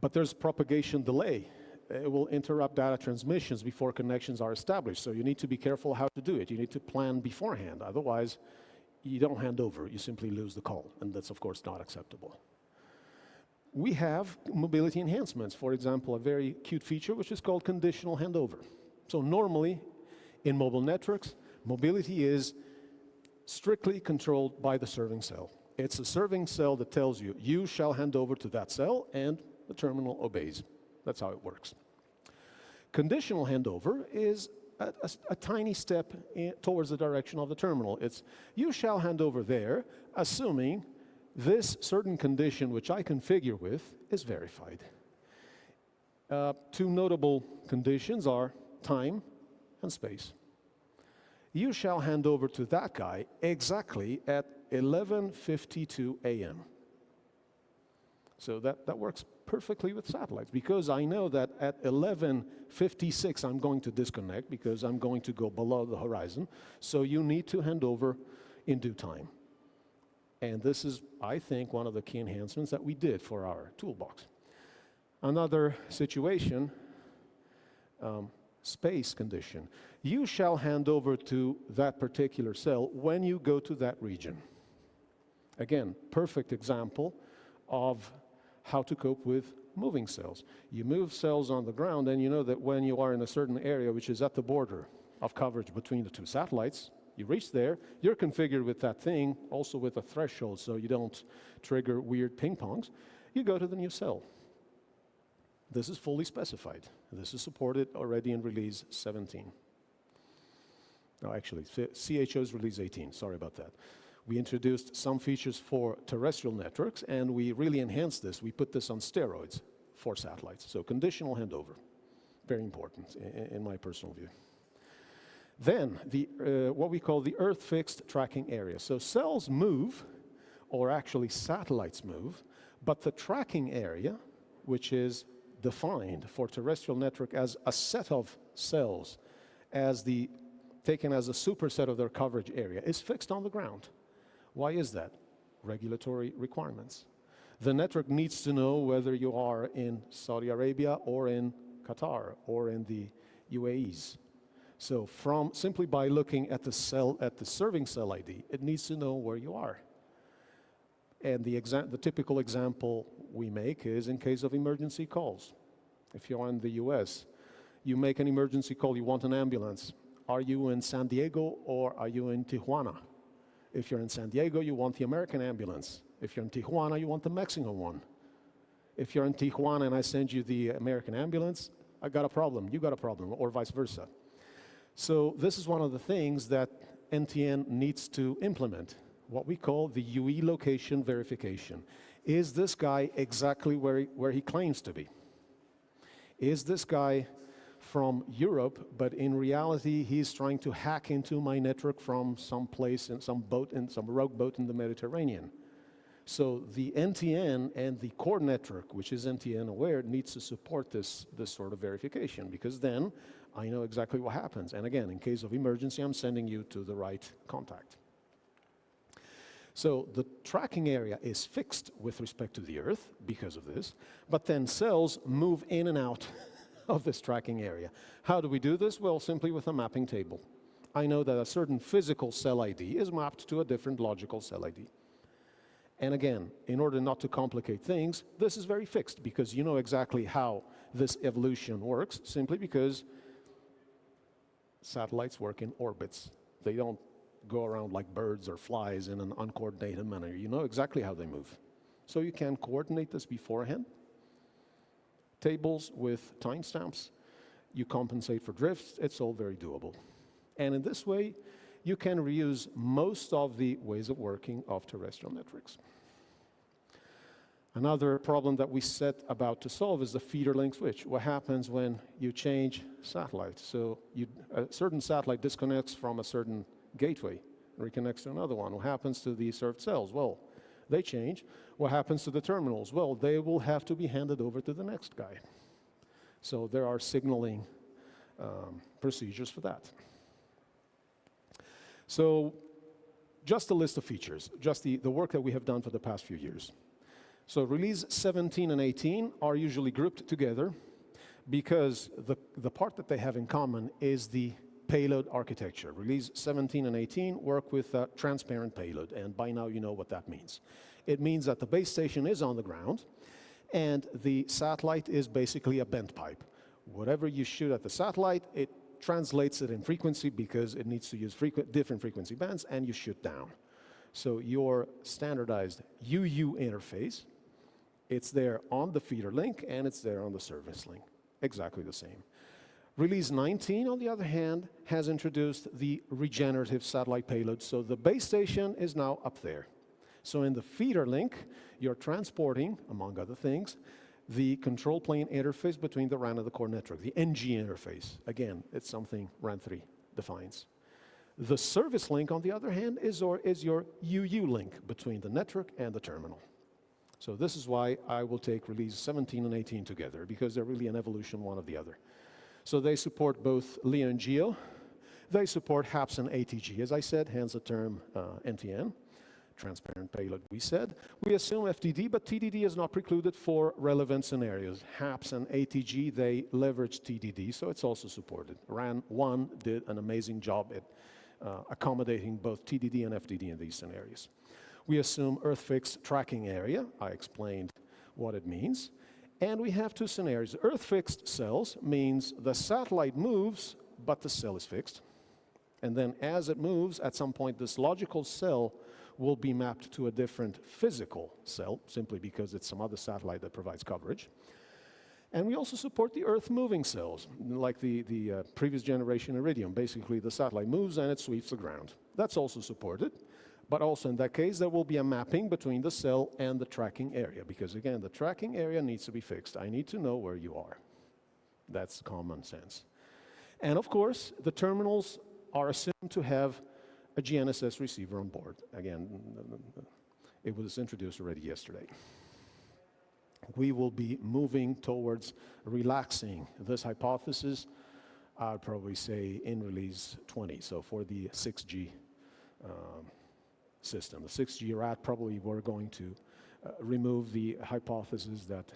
Speaker 1: But there's propagation delay. It will interrupt data transmissions before connections are established, so you need to be careful how to do it. You need to plan beforehand, otherwise you don't hand over, you simply lose the call, and that's of course not acceptable. We have mobility enhancements, for example, a very cute feature which is called conditional handover. So normally, in mobile networks, mobility is strictly controlled by the serving cell. It's a serving cell that tells you, you shall hand over to that cell, and the terminal obeys. That's how it works. Conditional handover is a tiny step towards the direction of the terminal. It's, you shall hand over there, assuming this certain condition which I configure with is verified. Two notable conditions are time and space. You shall hand over to that guy exactly at 11:52 a.m. So that works perfectly with satellites, because I know that at 11:56 I'm going to disconnect because I'm going to go below the horizon. So you need to hand over in due time. And this is, I think, one of the key enhancements that we did for our toolbox. Another situation, space condition. You shall hand over to that particular cell when you go to that region. Again, perfect example of how to cope with moving cells. You move cells on the ground, and you know that when you are in a certain area which is at the border of coverage between the two satellites, you reach there, you're configured with that thing, also with a threshold so you don't trigger weird ping pongs. You go to the new cell. This is fully specified. This is supported already in release 17. No, actually, CHO's release 18, sorry about that. We introduced some features for terrestrial networks, and we really enhanced this. We put this on steroids for satellites. So conditional handover, very important in my personal view. Then, what we call the Earth-fixed tracking area. So cells move, or actually satellites move, but the tracking area, which is defined for terrestrial network as a set of cells, taken as a superset of their coverage area, is fixed on the ground. Why is that? Regulatory requirements. The network needs to know whether you are in Saudi Arabia or in Qatar or in the UAEs. So simply by looking at the serving cell ID, it needs to know where you are. And the typical example we make is in case of emergency calls. If you're in the US, you make an emergency call, you want an ambulance. Are you in San Diego or are you in Tijuana? If you're in San Diego, you want the American ambulance. If you're in Tijuana, you want the Mexican one. If you're in Tijuana and I send you the American ambulance, I got a problem, you got a problem, or vice versa. So this is one of the things that NTN needs to implement, what we call the UE location verification. Is this guy exactly where he claims to be? Is this guy from Europe, but in reality he's trying to hack into my network from some place in some rogue boat in the Mediterranean? So the NTN and the core network, which is NTN aware, needs to support this sort of verification, because then I know exactly what happens. And again, in case of emergency, I'm sending you to the right contact. So the tracking area is fixed with respect to the Earth because of this, but then cells move in and out of this tracking area. How do we do this? Well, simply with a mapping table. I know that a certain physical cell ID is mapped to a different logical cell ID. And again, in order not to complicate things, this is very fixed because you know exactly how this evolution works, simply because satellites work in orbits. They don't go around like birds or flies in an uncoordinated manner. You know exactly how they move. So you can coordinate this beforehand. Tables with timestamps. You compensate for drifts. It's all very doable. And in this way, you can reuse most of the ways of working of terrestrial networks. Another problem that we set about to solve is the feeder link switch. What happens when you change satellites? So a certain satellite disconnects from a certain gateway and reconnects to another one. What happens to the served cells? Well, they change. What happens to the terminals? Well, they will have to be handed over to the next guy. So there are signaling procedures for that. So just a list of features, just the work that we have done for the past few years. So release 17 and 18 are usually grouped together because the part that they have in common is the payload architecture. Release 17 and 18 work with a transparent payload, and by now you know what that means. It means that the base station is on the ground, and the satellite is basically a bent pipe. Whatever you shoot at the satellite, it translates it in frequency because it needs to use different frequency bands, and you shoot down. So your standardized UU interface, it's there on the feeder link, and it's there on the service link. Exactly the same. Release 19, on the other hand, has introduced the regenerative satellite payload, so the base station is now up there. So in the feeder link, you're transporting, among other things, the control plane interface between the RAN and the core network, the NG interface. Again, it's something RAN 3 defines. The service link, on the other hand, is your UU link between the network and the terminal. So this is why I will take release 17 and 18 together, because they're really an evolution one of the other. So they support both LEO and GEO. They support HAPS and ATG, as I said, hence the term NTN. Transparent payload, we said. We assume FTD, but TDD is not precluded for relevant scenarios. HAPS and ATG, they leverage TDD, so it's also supported. RAN 1 did an amazing job at accommodating both TDD and FTD in these scenarios. We assume Earth-fixed tracking area. I explained what it means. And we have two scenarios. Earth-fixed cells means the satellite moves, but the cell is fixed. And then as it moves, at some point, this logical cell will be mapped to a different physical cell, simply because it's some other satellite that provides coverage. And we also support the Earth-moving cells, like the previous generation Iridium. Basically, the satellite moves and it sweeps the ground. That's also supported. But also in that case, there will be a mapping between the cell and the tracking area, because again, the tracking area needs to be fixed. I need to know where you are. That's common sense. And of course, the terminals are assumed to have a GNSS receiver on board. Again, it was introduced already yesterday. We will be moving towards relaxing this hypothesis, I'd probably say in release 20, so for the 6G system. The 6G RAT, probably we're going to remove the hypothesis that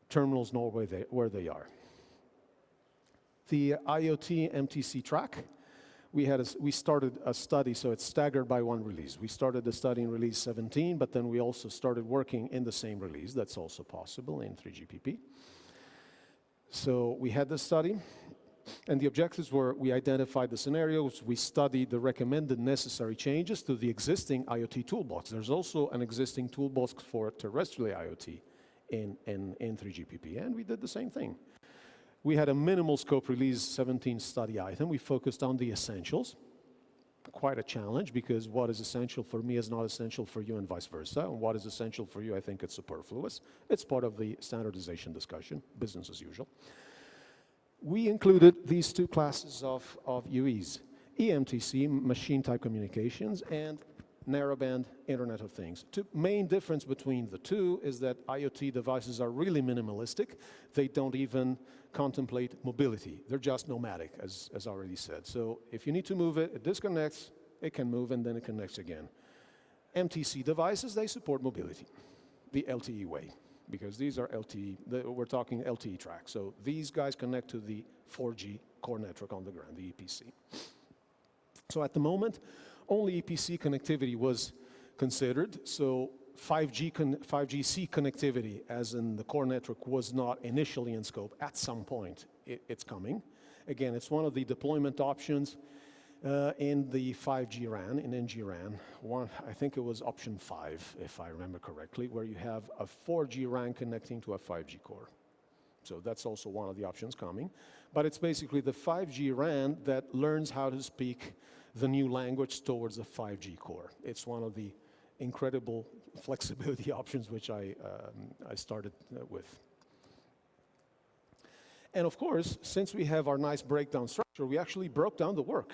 Speaker 1: terminals know where they are. The IoT MTC track, we started a study, so it's staggered by one release. We started the study in release 17, but then we also started working in the same release. That's also possible in 3GPP. So we had this study, and the objectives were, we identified the scenarios, we studied the recommended necessary changes to the existing IoT toolbox. There's also an existing toolbox for terrestrial IoT in 3GPP, and we did the same thing. We had a minimal scope release 17 study item. We focused on the essentials. Quite a challenge, because what is essential for me is not essential for you, and vice versa. And what is essential for you, I think it's superfluous. It's part of the standardization discussion, business as usual. We included these two classes of UEs, eMTC, machine type communications, and narrowband Internet of Things. The main difference between the two is that IoT devices are really minimalistic. They don't even contemplate mobility. They're just nomadic, as already said. So if you need to move it, it disconnects, it can move, and then it connects again. MTC devices, they support mobility, the LTE way, because these are LTE, we're talking LTE tracks. So these guys connect to the 4G core network on the ground, the EPC. So at the moment, only EPC connectivity was considered. So 5G-C connectivity, as in the core network, was not initially in scope. At some point, it's coming. Again, it's one of the deployment options in the 5G RAN, in NG RAN. I think it was option 5, if I remember correctly, where you have a 4G RAN connecting to a 5G core. So that's also one of the options coming. But it's basically the 5G RAN that learns how to speak the new language towards the 5G core. It's one of the incredible flexibility options which I started with. And of course, since we have our nice breakdown structure, we actually broke down the work.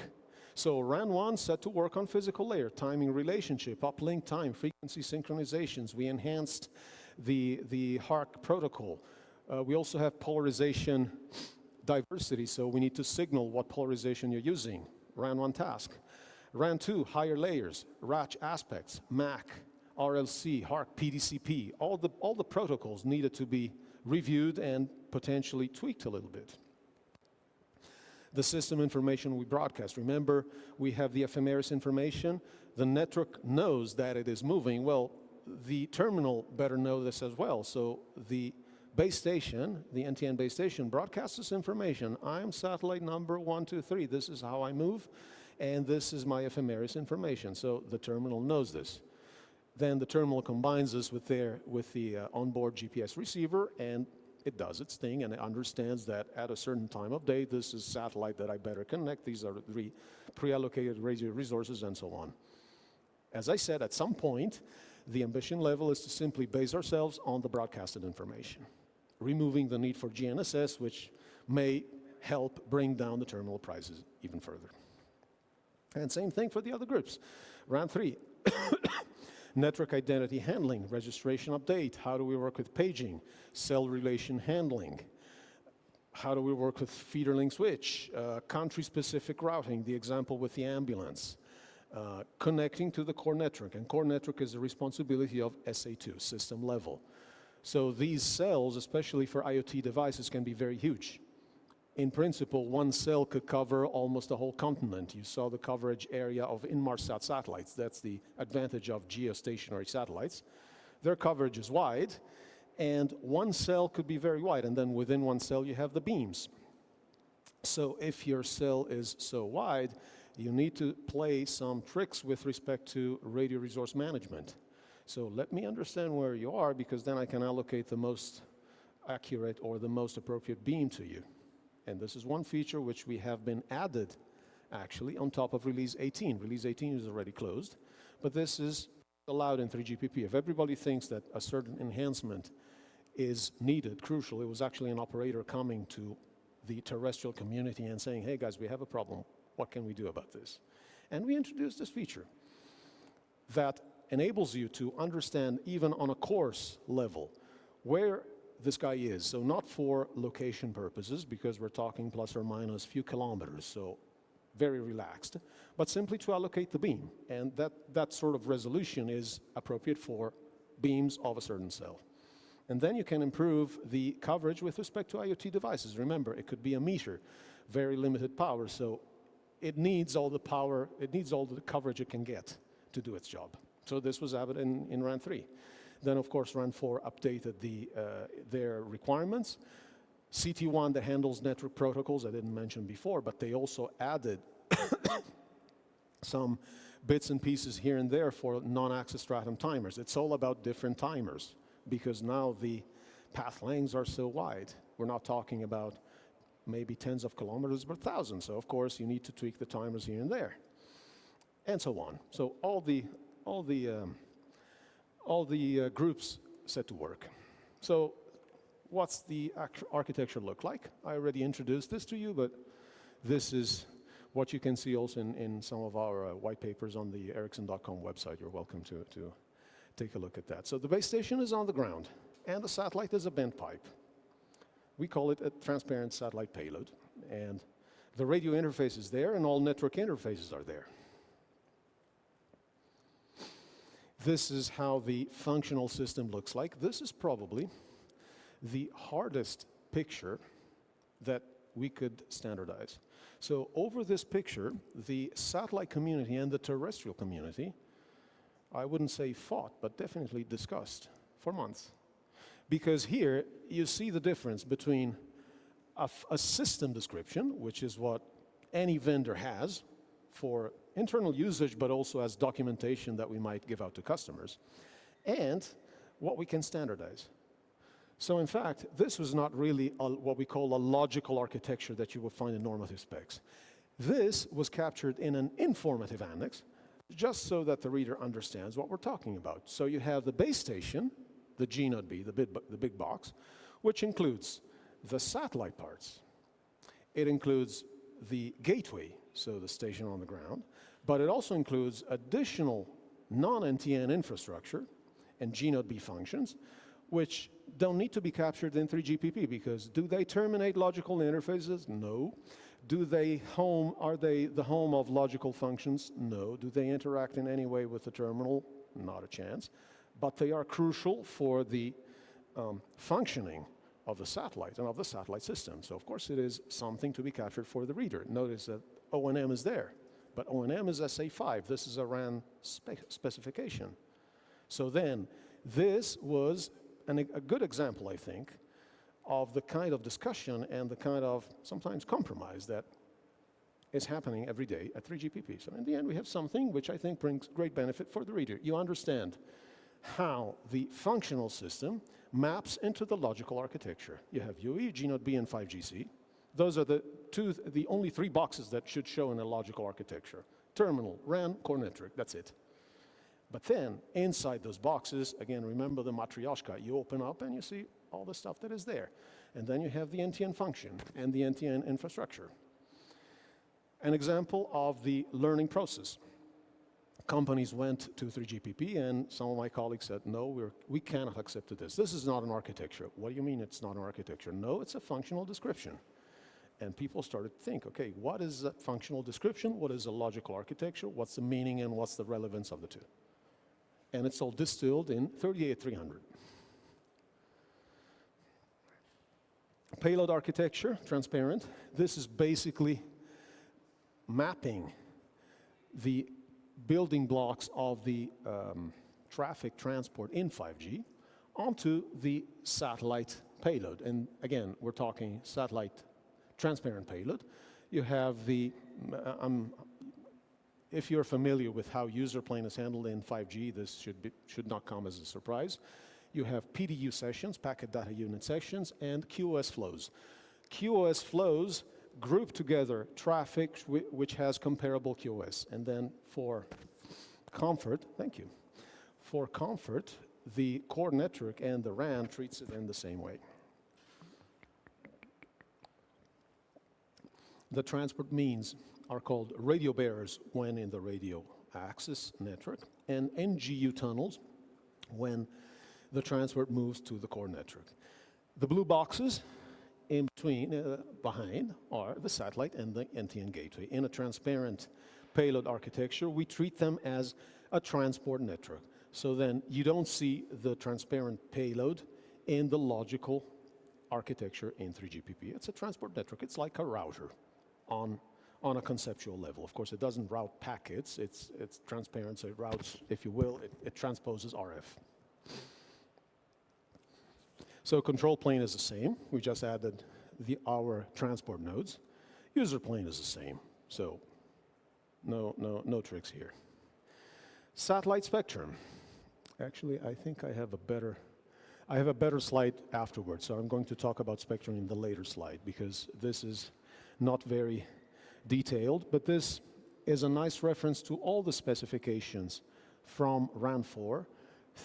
Speaker 1: So RAN 1 set to work on physical layer, timing relationship, uplink time, frequency synchronizations. We enhanced the HARC protocol. We also have polarization diversity, so we need to signal what polarization you're using. RAN 1 task. RAN 2, higher layers, RACH aspects, MAC, RLC, HARC, PDCP. All the protocols needed to be reviewed and potentially tweaked a little bit. The system information we broadcast. Remember, we have the ephemeris information. The network knows that it is moving. Well, the terminal better know this as well. So the base station, the NTN base station, broadcasts this information. I'm satellite number 123. This is how I move, and this is my ephemeris information. So the terminal knows this. Then the terminal combines this with the onboard GPS receiver, and it does its thing, and it understands that at a certain time of day, this is satellite that I better connect. These are the pre-allocated radio resources, and so on. As I said, at some point, the ambition level is to simply base ourselves on the broadcasted information, removing the need for GNSS, which may help bring down the terminal prices even further. And same thing for the other groups. Round 3. Network identity handling, registration update. How do we work with paging? Cell relation handling. How do we work with feeder link switch? Country-specific routing, the example with the ambulance. Connecting to the core network. And core network is the responsibility of SA2, system level. So these cells, especially for IoT devices, can be very huge. In principle, one cell could cover almost a whole continent. You saw the coverage area of Inmarsat satellites. That's the advantage of geostationary satellites. Their coverage is wide, and one cell could be very wide, and then within one cell you have the beams. So if your cell is so wide, you need to play some tricks with respect to radio resource management. So let me understand where you are, because then I can allocate the most accurate or the most appropriate beam to you. And this is one feature which we have been added, actually, on top of Release 18. Release 18 is already closed, but this is allowed in 3GPP. If everybody thinks that a certain enhancement is needed, crucial, it was actually an operator coming to the terrestrial community and saying, hey guys, we have a problem. What can we do about this? And we introduced this feature that enables you to understand, even on a course level, where this guy is. So not for location purposes, because we're talking plus or minus a few kilometers, so very relaxed, but simply to allocate the beam. And that sort of resolution is appropriate for beams of a certain cell. And then you can improve the coverage with respect to IoT devices. Remember, it could be a meter, very limited power, so it needs all the power, it needs all the coverage it can get to do its job. So this was added in RAN 3. Then, of course, RAN 4 updated their requirements. CT1 that handles network protocols, I didn't mention before, but they also added some bits and pieces here and there for non-access stratum timers. It's all about different timers, because now the path lengths are so wide. We're not talking about maybe tens of kilometers, but thousands. So, of course, you need to tweak the timers here and there, and so on. So all the groups set to work. So what's the architecture look like? I already introduced this to you, but this is what you can see also in some of our white papers on the Ericsson.com website. You're welcome to take a look at that. So the base station is on the ground, and the satellite is a bent pipe. We call it a transparent satellite payload, and the radio interface is there, and all network interfaces are there. This is how the functional system looks like. This is probably the hardest picture that we could standardize. So over this picture, the satellite community and the terrestrial community, I wouldn't say fought, but definitely discussed for months. Because here, you see the difference between a system description, which is what any vendor has for internal usage, but also as documentation that we might give out to customers, and what we can standardize. So in fact, this was not really what we call a logical architecture that you would find in normative specs. This was captured in an informative annex, just so that the reader understands what we're talking about. So you have the base station, the G node B, the big box, which includes the satellite parts. It includes the gateway, so the station on the ground, but it also includes additional non-NTN infrastructure and G node B functions, which don't need to be captured in 3GPP, because do they terminate logical interfaces? No. Are they the home of logical functions? No. Do they interact in any way with the terminal? Not a chance. But they are crucial for the functioning of the satellite and of the satellite system. So of course it is something to be captured for the reader. Notice that O&M is there, but O&M is SA5. This is a RAN specification. So then this was a good example, I think, of the kind of discussion and the kind of sometimes compromise that is happening every day at 3GPP. So in the end, we have something which I think brings great benefit for the reader. You understand how the functional system maps into the logical architecture. You have UE, G0B, and 5GC. Those are the only three boxes that should show in a logical architecture. Terminal, RAN, core network, that's it. But then, inside those boxes, again, remember the matryoshka, you open up and you see all the stuff that is there. And then you have the NTN function and the NTN infrastructure. An example of the learning process. Companies went to 3GPP and some of my colleagues said, no, we cannot accept this. This is not an architecture. What do you mean it's not an architecture? No, it's a functional description. And people started to think, okay, what is a functional description? What is a logical architecture? What's the meaning and what's the relevance of the two? And it's all distilled in 38300. Payload architecture, transparent. This is basically mapping the building blocks of the traffic transport in 5G onto the satellite payload. And again, we're talking satellite transparent payload. You have the, if you're familiar with how user plane is handled in 5G, this should not come as a surprise. You have PDU sessions, packet data unit sessions, and QoS flows. QoS flows group together traffic which has comparable QoS. And then for comfort, thank you. For comfort, the core network and the RAN treats it in the same way. The transport means are called radio bearers when in the radio access network, and NGU tunnels when the transport moves to the core network. The blue boxes in between, behind, are the satellite and the NTN gateway. In a transparent payload architecture, we treat them as a transport network. So then you don't see the transparent payload in the logical architecture in 3GPP. It's a transport network. It's like a router on a conceptual level. Of course, it doesn't route packets. It's transparent, so it routes, if you will, it transposes RF. So control plane is the same. We just added our transport nodes. User plane is the same. So no tricks here. Satellite spectrum. Actually, I think I have a better slide afterwards. So I'm going to talk about spectrum in the later slide because this is not very detailed, but this is a nice reference to all the specifications from RAN 4.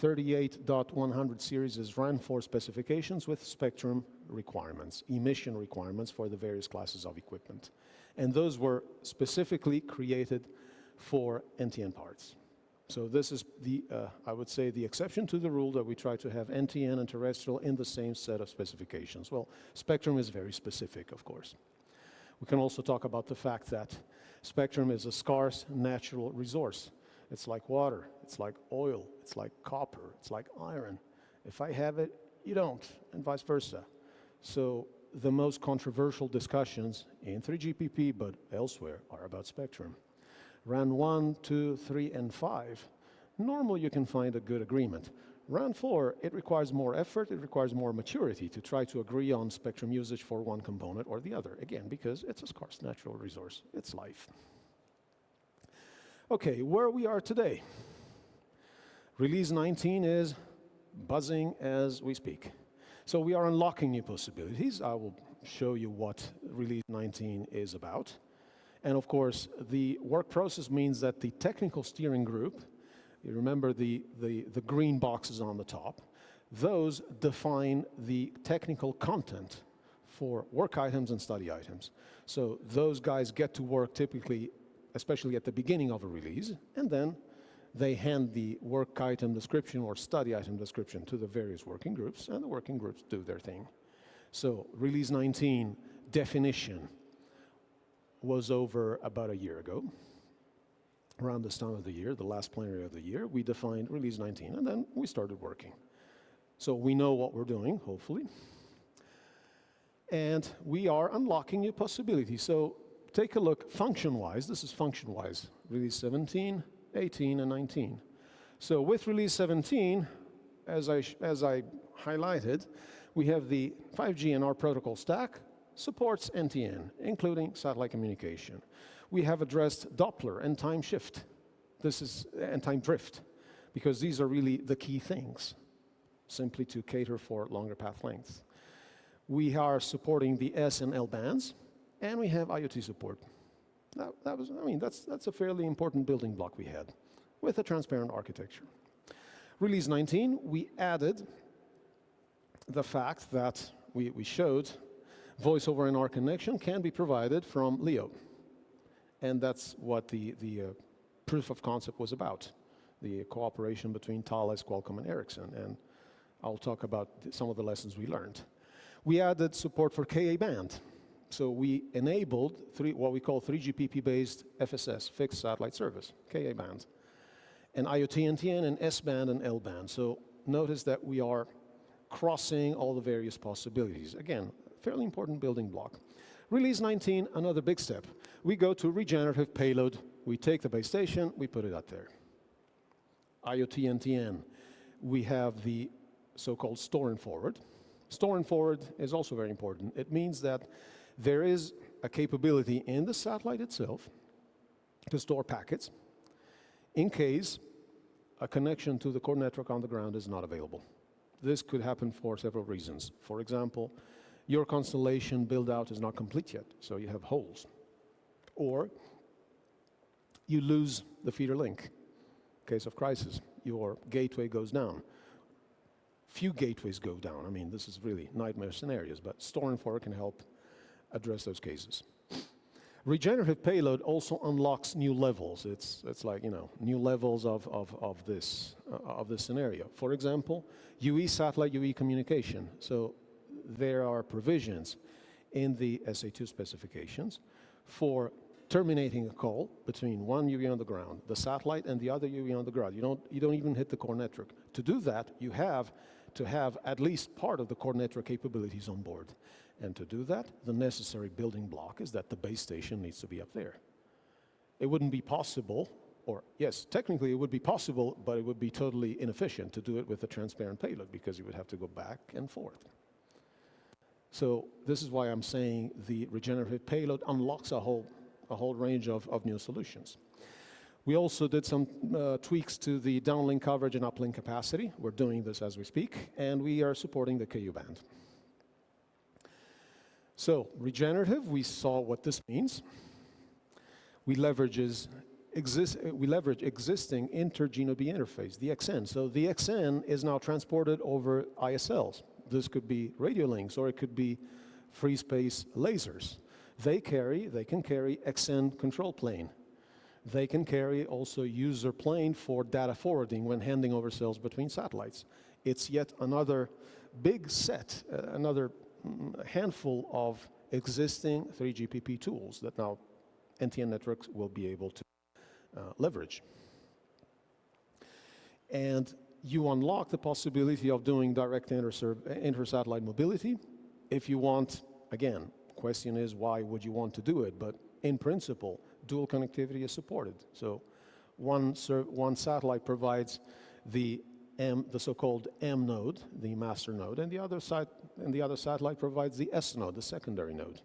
Speaker 1: 38.100 series is RAN 4 specifications with spectrum requirements, emission requirements for the various classes of equipment. And those were specifically created for NTN parts. So this is the, I would say, the exception to the rule that we try to have NTN and terrestrial in the same set of specifications. Well, spectrum is very specific, of course. We can also talk about the fact that spectrum is a scarce natural resource. It's like water, it's like oil, it's like copper, it's like iron. If I have it, you don't, and vice versa. So the most controversial discussions in 3GPP, but elsewhere, are about spectrum. RAN 1, 2, 3, and 5, normally you can find a good agreement. RAN 4, it requires more effort, it requires more maturity to try to agree on spectrum usage for one component or the other. Again, because it's a scarce natural resource, it's life. Okay, where we are today. Release 19 is buzzing as we speak. So we are unlocking new possibilities. I will show you what Release 19 is about. And of course, the work process means that the technical steering group, you remember the green boxes on the top, those define the technical content for work items and study items. So those guys get to work typically, especially at the beginning of a release, and then they hand the work item description or study item description to the various working groups, and the working groups do their thing. So Release 19 definition was over about a year ago. Around this time of the year, the last plenary of the year, we defined Release 19, and then we started working. So we know what we're doing, hopefully. And we are unlocking new possibilities. So take a look function-wise. This is function-wise. Release 17, 18, and 19. So with release 17, as I highlighted, we have the 5G and our protocol stack supports NTN, including satellite communication. We have addressed Doppler and time shift. And time drift, because these are really the key things, simply to cater for longer path lengths. We are supporting the S and L bands, and we have IoT support. That's a fairly important building block we had with a transparent architecture. Release 19, we added the fact that we showed voice over NR connection can be provided from LEO. And that's what the proof of concept was about, the cooperation between Thales, Qualcomm, and Ericsson. And I'll talk about some of the lessons we learned. We added support for Ka band. So we enabled what we call 3GPP-based FSS, fixed satellite service, Ka band, and IoT NTN and S band and L band. So notice that we are crossing all the various possibilities. Again, fairly important building block. Release 19, another big step. We go to regenerative payload. We take the base station, we put it out there. IoT NTN, we have the so-called store and forward. Store and forward is also very important. It means that there is a capability in the satellite itself to store packets in case a connection to the core network on the ground is not available. This could happen for several reasons. For example, your constellation build-out is not complete yet, so you have holes. Or you lose the feeder link. In case of crisis, your gateway goes down. Few gateways go down. I mean, this is really nightmare scenarios, but store and forward can help address those cases. Regenerative payload also unlocks new levels. It's like, new levels of this scenario. For example, UE satellite UE communication. So there are provisions in the SA2 specifications for terminating a call between one UE on the ground, the satellite, and the other UE on the ground. You don't even hit the core network. To do that, you have to have at least part of the core network capabilities on board. And to do that, the necessary building block is that the base station needs to be up there. It wouldn't be possible, or yes, technically it would be possible, but it would be totally inefficient to do it with a transparent payload because you would have to go back and forth. So this is why I'm saying the regenerative payload unlocks a whole range of new solutions. We also did some tweaks to the downlink coverage and uplink capacity. We're doing this as we speak, and we are supporting the Ku band. So regenerative, we saw what this means. We leverage existing inter-GNOB interface, the XN. So the XN is now transported over ISLs. This could be radio links, or it could be free space lasers. They can carry XN control plane. They can carry also user plane for data forwarding when handing over cells between satellites. It's yet another big set, another handful of existing 3GPP tools that now NTN networks will be able to leverage. And you unlock the possibility of doing direct inter-satellite mobility if you want. Again, question is, why would you want to do it? But in principle, dual connectivity is supported. So one satellite provides the so-called M node, the master node, and the other satellite provides the S node, the secondary node.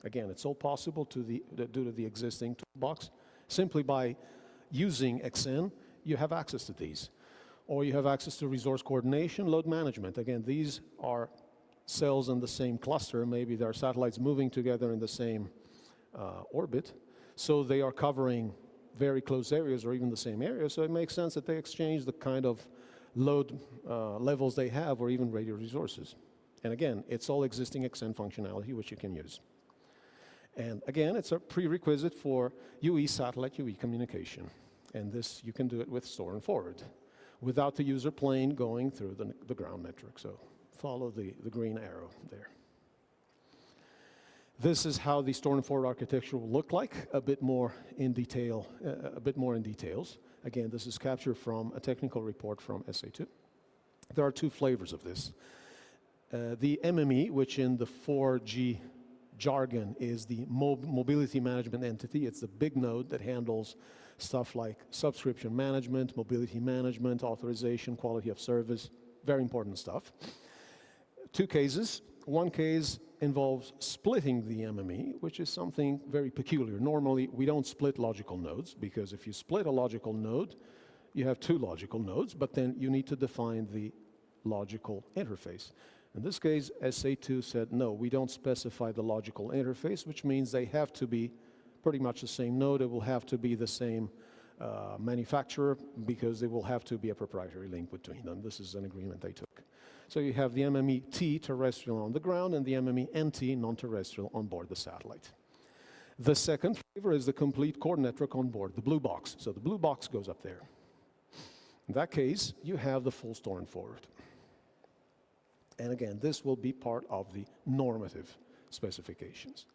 Speaker 1: Again, it's all possible due to the existing toolbox. Simply by using XN, you have access to these. Or you have access to resource coordination, load management. Again, these are cells in the same cluster. Maybe there are satellites moving together in the same orbit. So they are covering very close areas or even the same area. So it makes sense that they exchange the kind of load levels they have, or even radio resources. And again, it's all existing XN functionality which you can use. And again, it's a prerequisite for UE satellite UE communication. And this, you can do it with store and forward without the user plane going through the ground network. So follow the green arrow there. This is how the store and forward architecture will look like, a bit more in details. Again, this is captured from a technical report from SA2. There are two flavors of this. The MME, which in the 4G jargon is the mobility management entity. It's the big node that handles stuff like subscription management, mobility management, authorization, quality of service, very important stuff. Two cases. One case involves splitting the MME, which is something very peculiar. Normally, we don't split logical nodes, because if you split a logical node, you have two logical nodes, but then you need to define the logical interface. In this case, SA2 said, no, we don't specify the logical interface, which means they have to be pretty much the same node. It will have to be the same manufacturer, because there will have to be a proprietary link between them. This is an agreement they took. So you have the MME-T, terrestrial on the ground, and the MME-NT, non-terrestrial, on board the satellite. The second flavor is the complete core network on board, the blue box. So the blue box goes up there. In that case, you have the full store and forward. And again, this will be part of the normative specifications.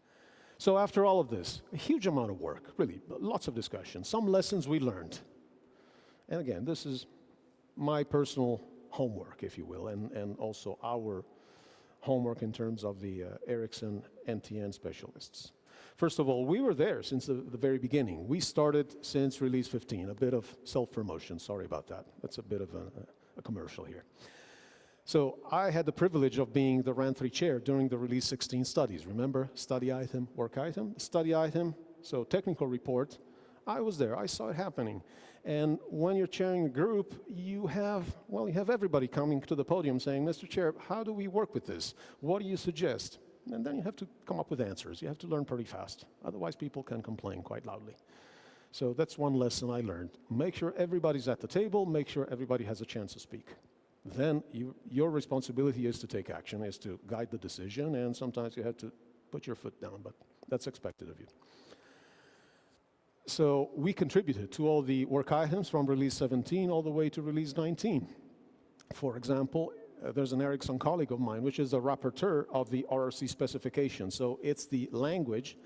Speaker 1: So after all of this, a huge amount of work, really, lots of discussion, some lessons we learned. And again, this is my personal homework, if you will, and also our homework in terms of the Ericsson NTN specialists. First of all, we were there since the very beginning. We started since release 15, a bit of self-promotion, sorry about that. That's a bit of a commercial here. So I had the privilege of being the RAN 3 chair during the release 16 studies. Remember, study item, work item, study item, so technical report. I was there, I saw it happening. And when you're chairing a group, you have everybody coming to the podium saying, Mr. Chair, how do we work with this? What do you suggest? And then you have to come up with answers. You have to learn pretty fast. Otherwise, people can complain quite loudly. So that's one lesson I learned. Make sure everybody's at the table, make sure everybody has a chance to speak. Then your responsibility is to take action, is to guide the decision, and sometimes you have to put your foot down, but that's expected of you. So we contributed to all the work items from release 17 all the way to release 19. For example, there's an Ericsson colleague of mine, which is a rapporteur of the RRC specification. So it's the language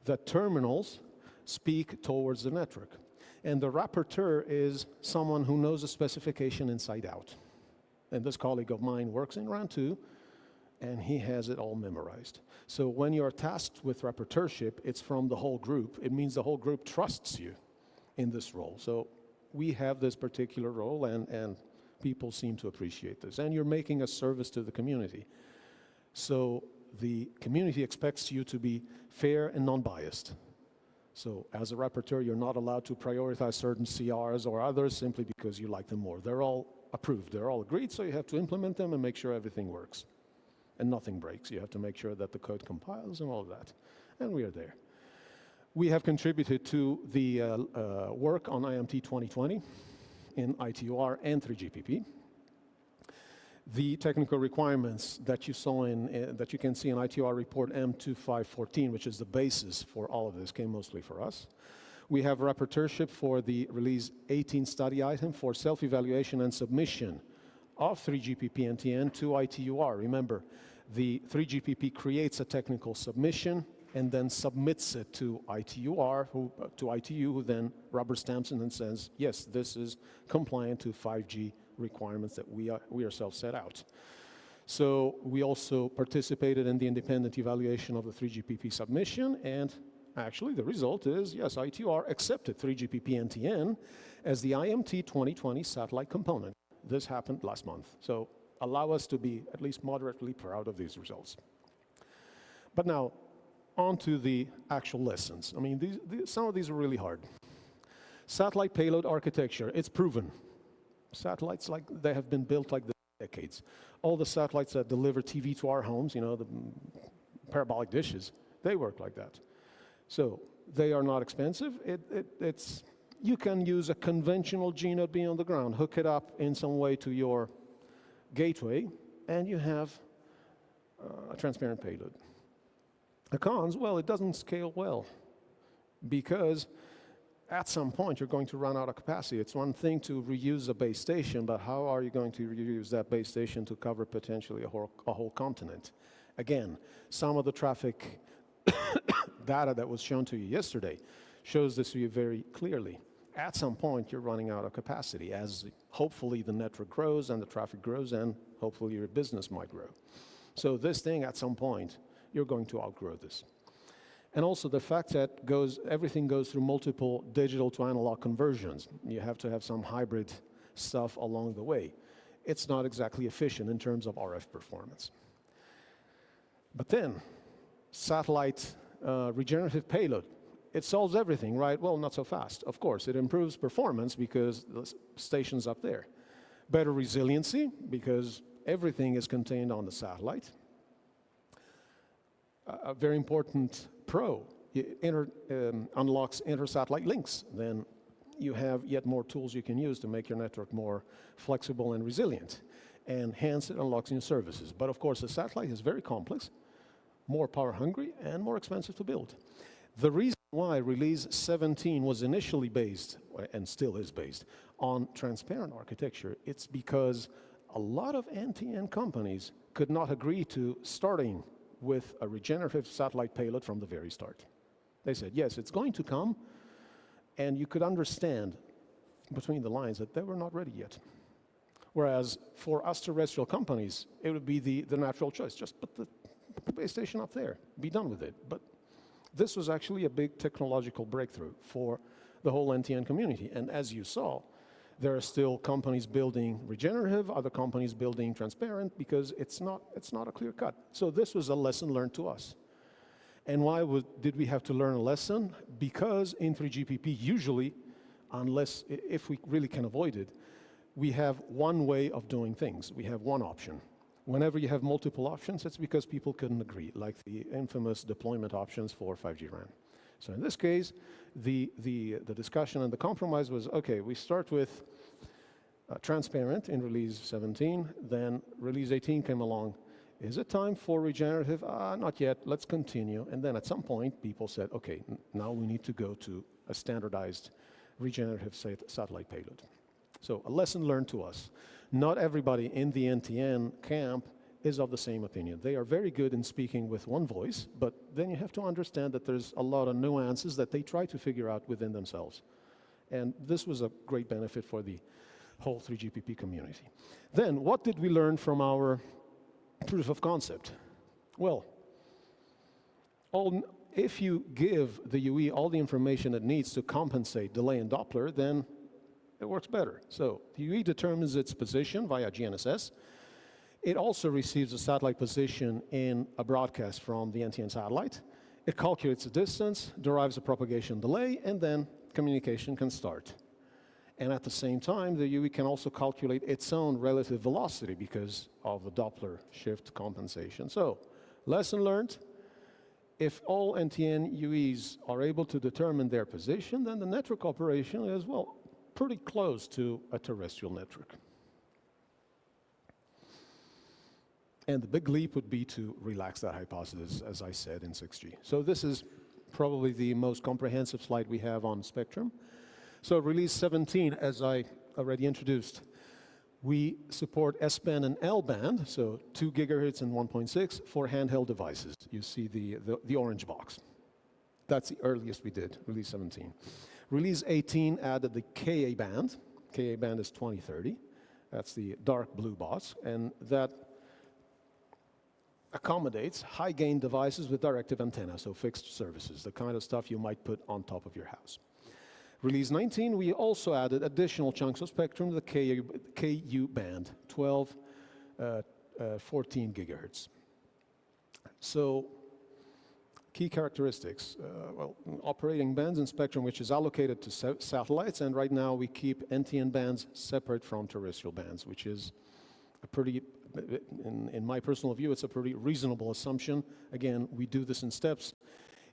Speaker 1: that terminals speak towards the network. And the rapporteur is someone who knows the specification inside out. And this colleague of mine works in RAN 2, and he has it all memorized. So when you're tasked with rapporteurship, it's from the whole group. It means the whole group trusts you in this role. So we have this particular role, and people seem to appreciate this. And you're making a service to the community. So the community expects you to be fair and non-biased. So as a rapporteur, you're not allowed to prioritize certain CRs or others simply because you like them more. They're all approved, they're all agreed, so you have to implement them and make sure everything works. And nothing breaks. You have to make sure that the code compiles and all of that. And we are there. We have contributed to the work on IMT 2020 in ITUR and 3GPP. The technical requirements that you saw that you can see in ITUR report M2514, which is the basis for all of this, came mostly for us. We have rapporteurship for the release 18 study item for self-evaluation and submission of 3GPP NTN to ITUR. Remember, the 3GPP creates a technical submission and then submits it to ITUR, to ITU, who then rubber stamps it and says, yes, this is compliant to 5G requirements that we ourselves set out. So we also participated in the independent evaluation of the 3GPP submission, and actually the result is, yes, ITUR accepted 3GPP NTN as the IMT 2020 satellite component. This happened last month. So allow us to be at least moderately proud of these results. But now, on to the actual lessons. I mean, some of these are really hard. Satellite payload architecture, it's proven. Satellites, they have been built like decades. All the satellites that deliver TV to our homes, you know, the parabolic dishes, they work like that. So they are not expensive. You can use a conventional GNOD being on the ground, hook it up in some way to your gateway, and you have a transparent payload. The cons, well, it doesn't scale well because at some point you're going to run out of capacity. It's one thing to reuse a base station, but how are you going to reuse that base station to cover potentially a whole continent? Again, some of the traffic data that was shown to you yesterday shows this to you very clearly. At some point, you're running out of capacity as hopefully the network grows and the traffic grows and hopefully your business might grow. So this thing, at some point, you're going to outgrow this. And also the fact that everything goes through multiple digital to analog conversions. You have to have some hybrid stuff along the way. It's not exactly efficient in terms of RF performance. But then, satellite regenerative payload. It solves everything, right? Well, not so fast. Of course, it improves performance because the station's up there. Better resiliency because everything is contained on the satellite. A very important pro, it unlocks inter-satellite links. Then you have yet more tools you can use to make your network more flexible and resilient. And hence, it unlocks new services. But of course, the satellite is very complex, more power hungry, and more expensive to build. The reason why Release 17 was initially based, and still is based, on transparent architecture, it's because a lot of NTN companies could not agree to starting with a regenerative satellite payload from the very start. They said, yes, it's going to come, and you could understand between the lines that they were not ready yet. Whereas for us terrestrial companies, it would be the natural choice. Just put the base station up there, be done with it. But this was actually a big technological breakthrough for the whole NTN community. And as you saw, there are still companies building regenerative, other companies building transparent, because it's not a clear cut. So this was a lesson learned to us. And why did we have to learn a lesson? Because in 3GPP, usually, if we really can avoid it, we have one way of doing things. We have one option. Whenever you have multiple options, it's because people couldn't agree, like the infamous deployment options for 5G RAN. So in this case, the discussion and the compromise was, okay, we start with transparent in Release 17, then Release 18 came along. Is it time for regenerative? Not yet, let's continue. And then at some point, people said, okay, now we need to go to a standardized regenerative satellite payload. So a lesson learned to us. Not everybody in the NTN camp is of the same opinion. They are very good in speaking with one voice, but then you have to understand that there's a lot of nuances that they try to figure out within themselves. And this was a great benefit for the whole 3GPP community. Then, what did we learn from our proof of concept? Well, if you give the UE all the information it needs to compensate delay and Doppler, then it works better. So the UE determines its position via GNSS. It also receives a satellite position in a broadcast from the NTN satellite. It calculates the distance, derives a propagation delay, and then communication can start. And at the same time, the UE can also calculate its own relative velocity because of the Doppler shift compensation. So, lesson learned, if all NTN UEs are able to determine their position, then the network operation is, well, pretty close to a terrestrial network. And the big leap would be to relax that hypothesis, as I said, in 6G. So this is probably the most comprehensive slide we have on spectrum. So Release 17, as I already introduced, we support S-band and L-band, so 2 gigahertz and 1.6 for handheld devices. You see the orange box. That's the earliest we did, Release 17. Release 18 added the Ka band. Ka band is 2030. That's the dark blue box, and that accommodates high-gain devices with directive antenna, so fixed services, the kind of stuff you might put on top of your house. Release 19, we also added additional chunks of spectrum, the Ku band, 12, 14 gigahertz. So, key characteristics, well, operating bands and spectrum which is allocated to satellites, and right now we keep NTN bands separate from terrestrial bands, which is a pretty, in my personal view, it's a pretty reasonable assumption. Again, we do this in steps.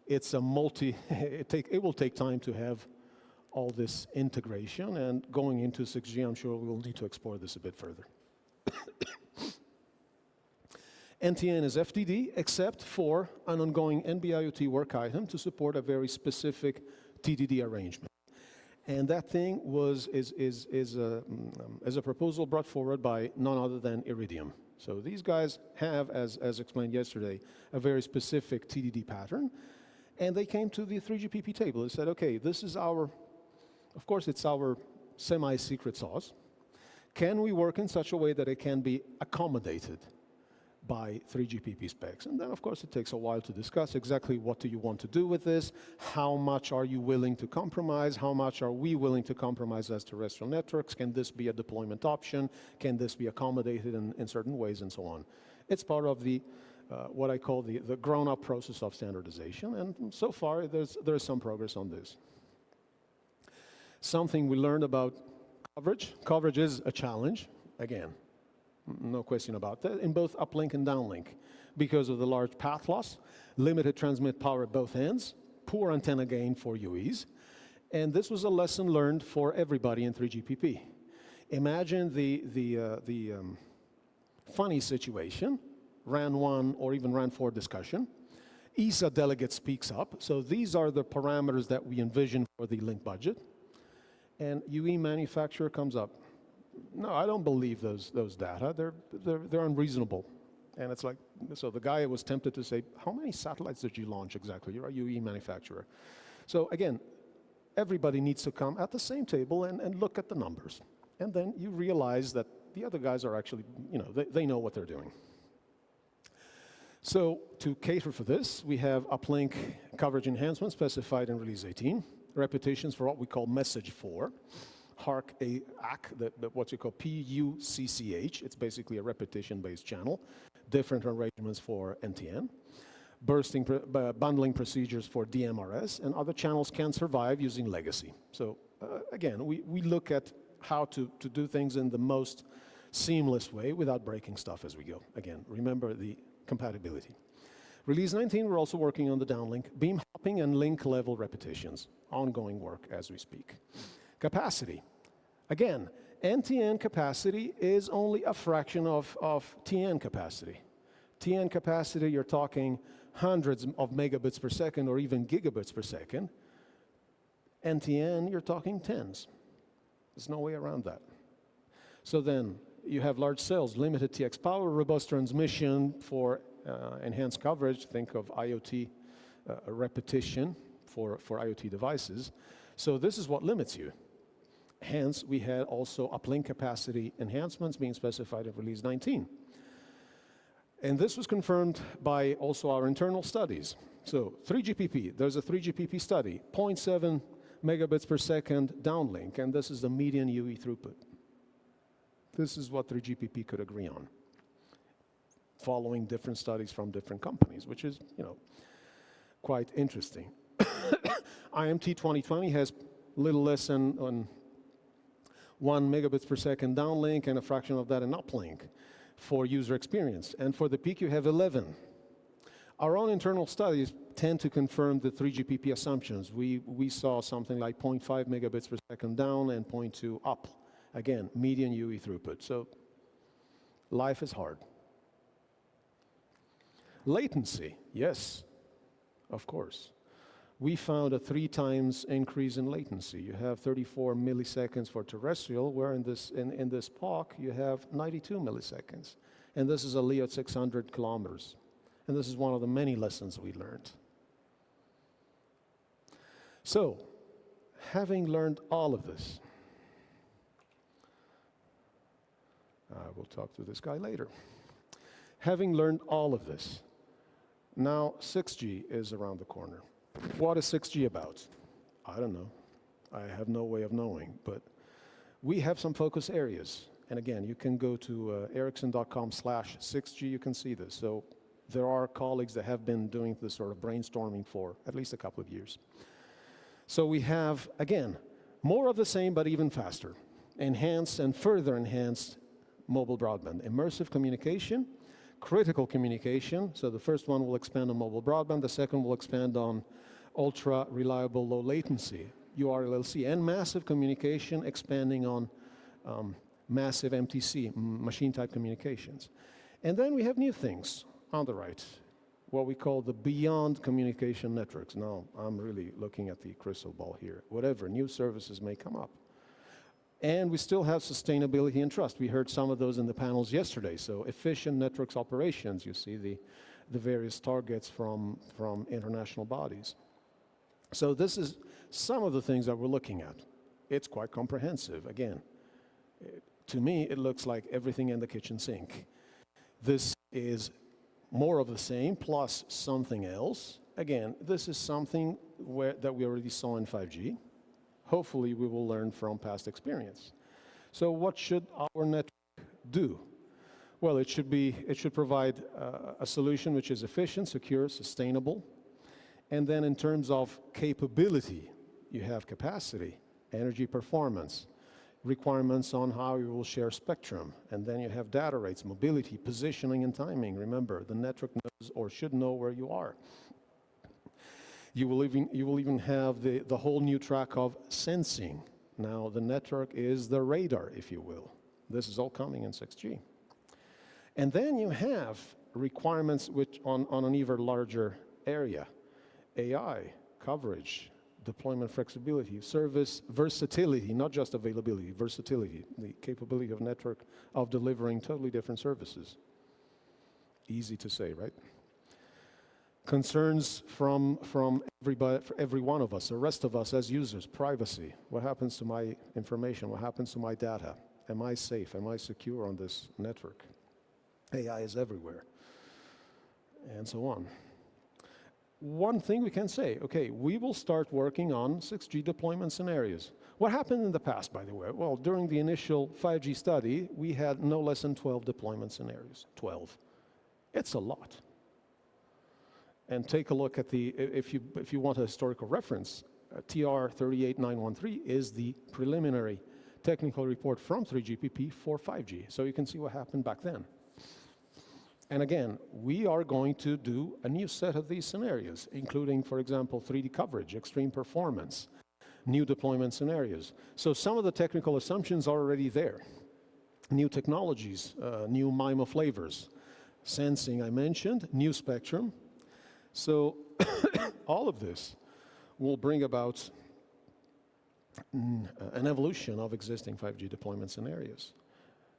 Speaker 1: It's a it will take time to have all this integration, and going into 6G, I'm sure we'll need to explore this a bit further. NTN is FDD, except for an ongoing NB-IoT work item to support a very specific TDD arrangement. And that thing is a proposal brought forward by none other than Iridium. So these guys have, as explained yesterday, a very specific TDD pattern, and they came to the 3GPP table. They said, okay, this is our, of course, it's our semi-secret sauce. Can we work in such a way that it can be accommodated by 3GPP specs. And then, of course, it takes a while to discuss exactly what do you want to do with this, how much are you willing to compromise, how much are we willing to compromise as terrestrial networks, can this be a deployment option, can this be accommodated in certain ways, and so on. It's part of the what I call the grown-up process of standardization, and so far there is some progress on this. Something we learned about coverage. Coverage is a challenge, again. No question about that, in both uplink and downlink, because of the large path loss, limited transmit power at both ends, poor antenna gain for UEs, and this was a lesson learned for everybody in 3GPP. Imagine the funny situation, RAN 1 or even RAN 4 discussion. ESA delegate speaks up, so these are the parameters that we envision for the link budget, and UE manufacturer comes up. No, I don't believe those data. They're unreasonable. And it's like, so the guy was tempted to say, how many satellites did you launch exactly? You're a UE manufacturer. So again, everybody needs to come at the same table and look at the numbers. And then you realize that the other guys are actually, they know what they're doing. So to cater for this, we have uplink coverage enhancement specified in Release 18, repetitions for what we call Message 4. HARC-AC, what you call PUCCH. It's basically a repetition-based channel. Different arrangements for NTN. Bundling procedures for DMRS, and other channels can survive using legacy. So again, we look at how to do things in the most seamless way without breaking stuff as we go. Again, remember the compatibility. Release 19, we're also working on the downlink, beam hopping and link level repetitions. Ongoing work as we speak. Capacity. Again, NTN capacity is only a fraction of TN capacity. TN capacity, you're talking hundreds of megabits per second or even gigabits per second. NTN, you're talking tens. There's no way around that. So then you have large cells, limited TX power, robust transmission for enhanced coverage. Think of IoT repetition for IoT devices. So this is what limits you. Hence, we had also uplink capacity enhancements being specified in Release 19. And this was confirmed by also our internal studies. So 3GPP, there's a 3GPP study, 0.7 megabits per second downlink, and this is the median UE throughput. This is what 3GPP could agree on, following different studies from different companies, which is, quite interesting. IMT 2020 has little less than 1 megabits per second downlink and a fraction of that in uplink for user experience. And for the peak, you have 11. Our own internal studies tend to confirm the 3GPP assumptions. We saw something like 0.5 megabits per second down and 0.2 up. Again, median UE throughput. So life is hard. Latency, yes, of course. We found a 3 times increase in latency. You have 34 milliseconds for terrestrial, where in this POC you have 92 milliseconds. And this is a LEO at 600 kilometers. And this is one of the many lessons we learned. So, having learned all of this, I will talk to this guy later. Having learned all of this, now 6G is around the corner. What is 6G about? I don't know. I have no way of knowing, but we have some focus areas. And again, you can go to ericsson.com/6G, you can see this. So there are colleagues that have been doing this sort of brainstorming for at least a couple of years. So we have, again, more of the same, but even faster. Enhanced and further enhanced mobile broadband. Immersive communication, critical communication. So the first one will expand on mobile broadband. The second will expand on ultra reliable low latency, URLLC, and massive communication expanding on massive MTC, machine type communications. And then we have new things on the right, what we call the beyond communication networks. Now, I'm really looking at the crystal ball here. Whatever new services may come up. And we still have sustainability and trust. We heard some of those in the panels yesterday. So efficient networks operations, you see the various targets from international bodies. So this is some of the things that we're looking at. It's quite comprehensive. Again, to me, it looks like everything in the kitchen sink. This is more of the same plus something else. Again, this is something that we already saw in 5G. Hopefully, we will learn from past experience. So what should our network do? Well, it should provide a solution which is efficient, secure, sustainable. And then in terms of capability, you have capacity, energy performance, requirements on how you will share spectrum, and then you have data rates, mobility, positioning, and timing. Remember, the network knows or should know where you are. You will even have the whole new track of sensing. Now, the network is the radar, if you will. This is all coming in 6G. And then you have requirements which on an even larger area. AI, coverage, deployment flexibility, service versatility, not just availability, versatility, the capability of network of delivering totally different services. Easy to say, right? Concerns from everybody, for every one of us, the rest of us as users, privacy. What happens to my information? What happens to my data? Am I safe? Am I secure on this network? AI is everywhere, and so on. One thing we can say, okay, we will start working on 6G deployment scenarios. What happened in the past, by the way? Well, during the initial 5G study, we had no less than 12 deployment scenarios. 12. It's a lot. And take a look at if you want a historical reference, TR 38913 is the preliminary technical report from 3GPP for 5G. So you can see what happened back then. And again, we are going to do a new set of these scenarios, including, for example, 3D coverage, extreme performance, new deployment scenarios. So some of the technical assumptions are already there. New technologies, new MIMO flavors, sensing I mentioned, new spectrum. So all of this will bring about an evolution of existing 5G deployment scenarios,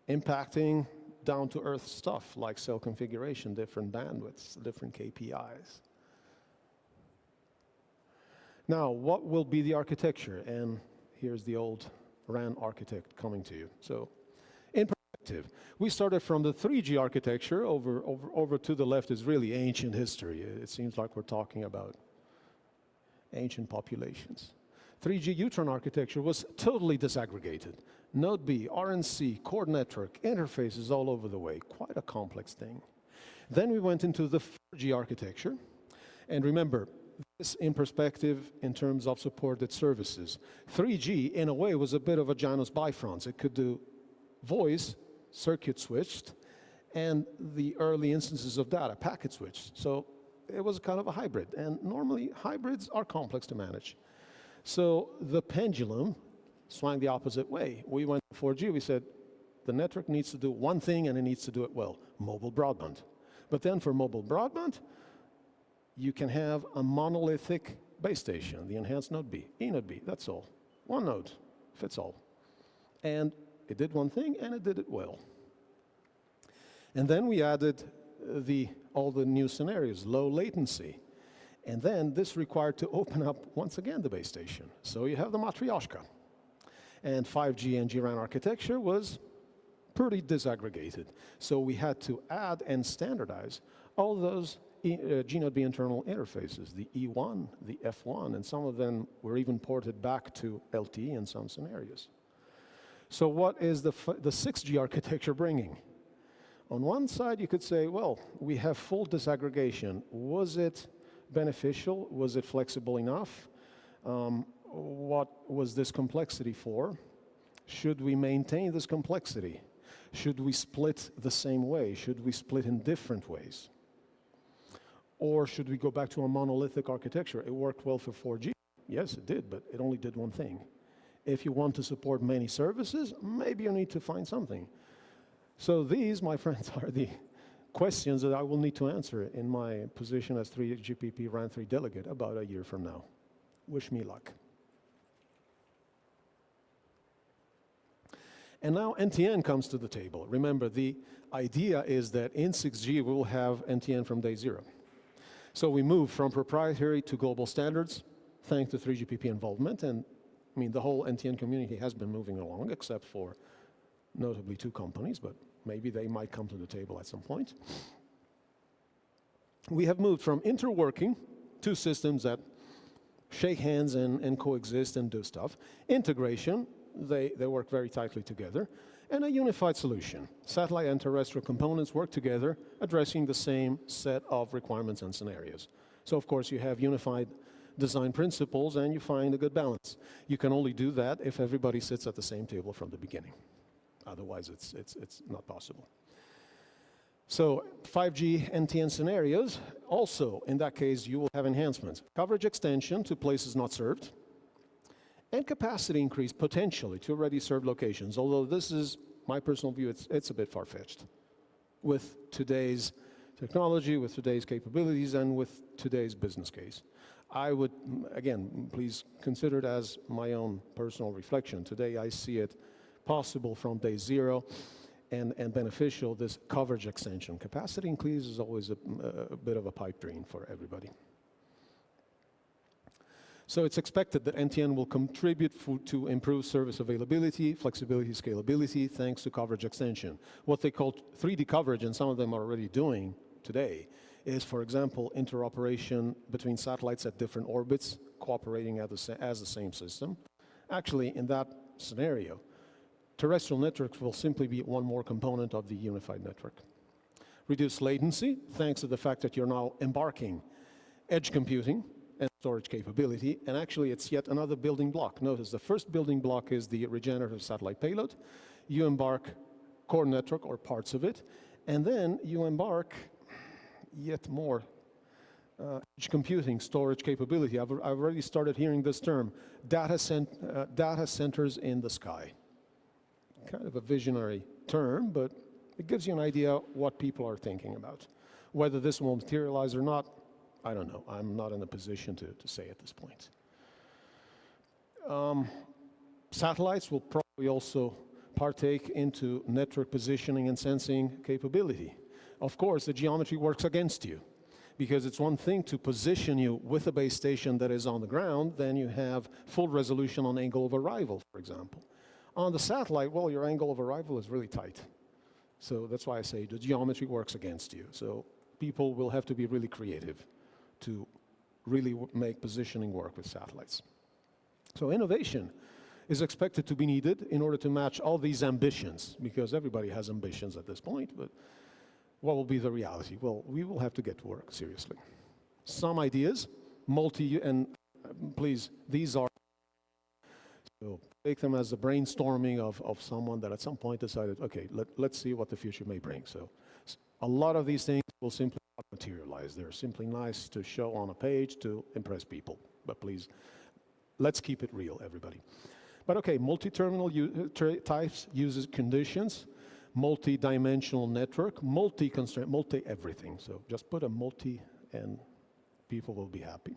Speaker 1: impacting down-to-earth stuff like cell configuration, different bandwidths, different KPIs. Now, what will be the architecture? And here's the old RAN architect coming to you. So, in perspective, we started from the 3G architecture. Over to the left is really ancient history. It seems like we're talking about ancient populations. 3G U-turn architecture was totally disaggregated. Node B, RNC, core network, interfaces all over the way. Quite a complex thing. Then we went into the 4G architecture. And remember, this in perspective in terms of supported services. 3G, in a way, was a bit of a Janus Bifrons. It could do voice, circuit switched, and the early instances of data, packet switched. So it was kind of a hybrid. And normally, hybrids are complex to manage. So the pendulum swung the opposite way. We went to 4G, we said, the network needs to do one thing and it needs to do it well, mobile broadband. But then for mobile broadband, you can have a monolithic base station, the enhanced node B, E node B, that's all. One node fits all. And it did one thing and it did it well. And then we added all the new scenarios, low latency. And then this required to open up, once again, the base station. So you have the matryoshka. And 5G and GRAN architecture was pretty disaggregated. So we had to add and standardize all those G node B internal interfaces, the E1, the F1, and some of them were even ported back to LTE in some scenarios. So what is the 6G architecture bringing? On one side, you could say, well, we have full disaggregation. Was it beneficial? Was it flexible enough? What was this complexity for? Should we maintain this complexity? Should we split the same way? Should we split in different ways? Or should we go back to a monolithic architecture? It worked well for 4G. Yes, it did, but it only did one thing. If you want to support many services, maybe you need to find something. So these, my friends, are the questions that I will need to answer in my position as 3GPP RAN 3 delegate about a year from now. Wish me luck. And now NTN comes to the table. Remember, the idea is that in 6G we will have NTN from day zero. So we move from proprietary to global standards, thanks to 3GPP involvement. And I mean, the whole NTN community has been moving along, except for notably 2 companies, but maybe they might come to the table at some point. we have moved from interworking to systems that shake hands and coexist and do stuff. Integration, they work very tightly together. And a unified solution. Satellite and terrestrial components work together, addressing the same set of requirements and scenarios. So of course you have unified design principles and you find a good balance. You can only do that if everybody sits at the same table from the beginning. Otherwise it's not possible. So 5G NTN scenarios, also in that case you will have enhancements. Coverage extension to places not served, and capacity increase potentially to already served locations, although this is my personal view, it's a bit far-fetched with today's technology, with today's capabilities, and with today's business case. I would, again, please consider it as my own personal reflection. Today I see it possible from day zero and beneficial, this coverage extension. Capacity increase is always a bit of a pipe dream for everybody. So it's expected that NTN will contribute to improved service availability, flexibility, scalability, thanks to coverage extension. What they call 3D coverage, and some of them are already doing today, is, for example, interoperation between satellites at different orbits, cooperating as the same system. Actually, in that scenario, terrestrial networks will simply be one more component of the unified network. Reduce latency, thanks to the fact that you're now embarking edge computing and storage capability, and actually it's yet another building block. Notice the first building block is the regenerative satellite payload. You embark core network or parts of it, and then you embark yet more edge computing, storage capability. I've already started hearing this term, data centers in the sky. Kind of a visionary term, but it gives you an idea what people are thinking about. Whether this will materialize or not, I don't know. I'm not in a position to say at this point. Satellites will probably also partake into network positioning and sensing capability. Of course, the geometry works against you, because it's one thing to position you with a base station that is on the ground, then you have full resolution on angle of arrival, for example. On the satellite, well, your angle of arrival is really tight. So that's why I say the geometry works against you. So people will have to be really creative to really make positioning work with satellites. So innovation is expected to be needed in order to match all these ambitions, because everybody has ambitions at this point, but what will be the reality? Well, we will have to get to work, seriously. Some ideas, and please, these are, so take them as a brainstorming of someone that at some point decided, okay, let's see what the future may bring. So a lot of these things will simply not materialize. They're simply nice to show on a page to impress people. But please, let's keep it real, everybody. But okay, multi-terminal types, uses conditions, multi-dimensional network, multi-constraint, multi-everything. So just put a multi and people will be happy.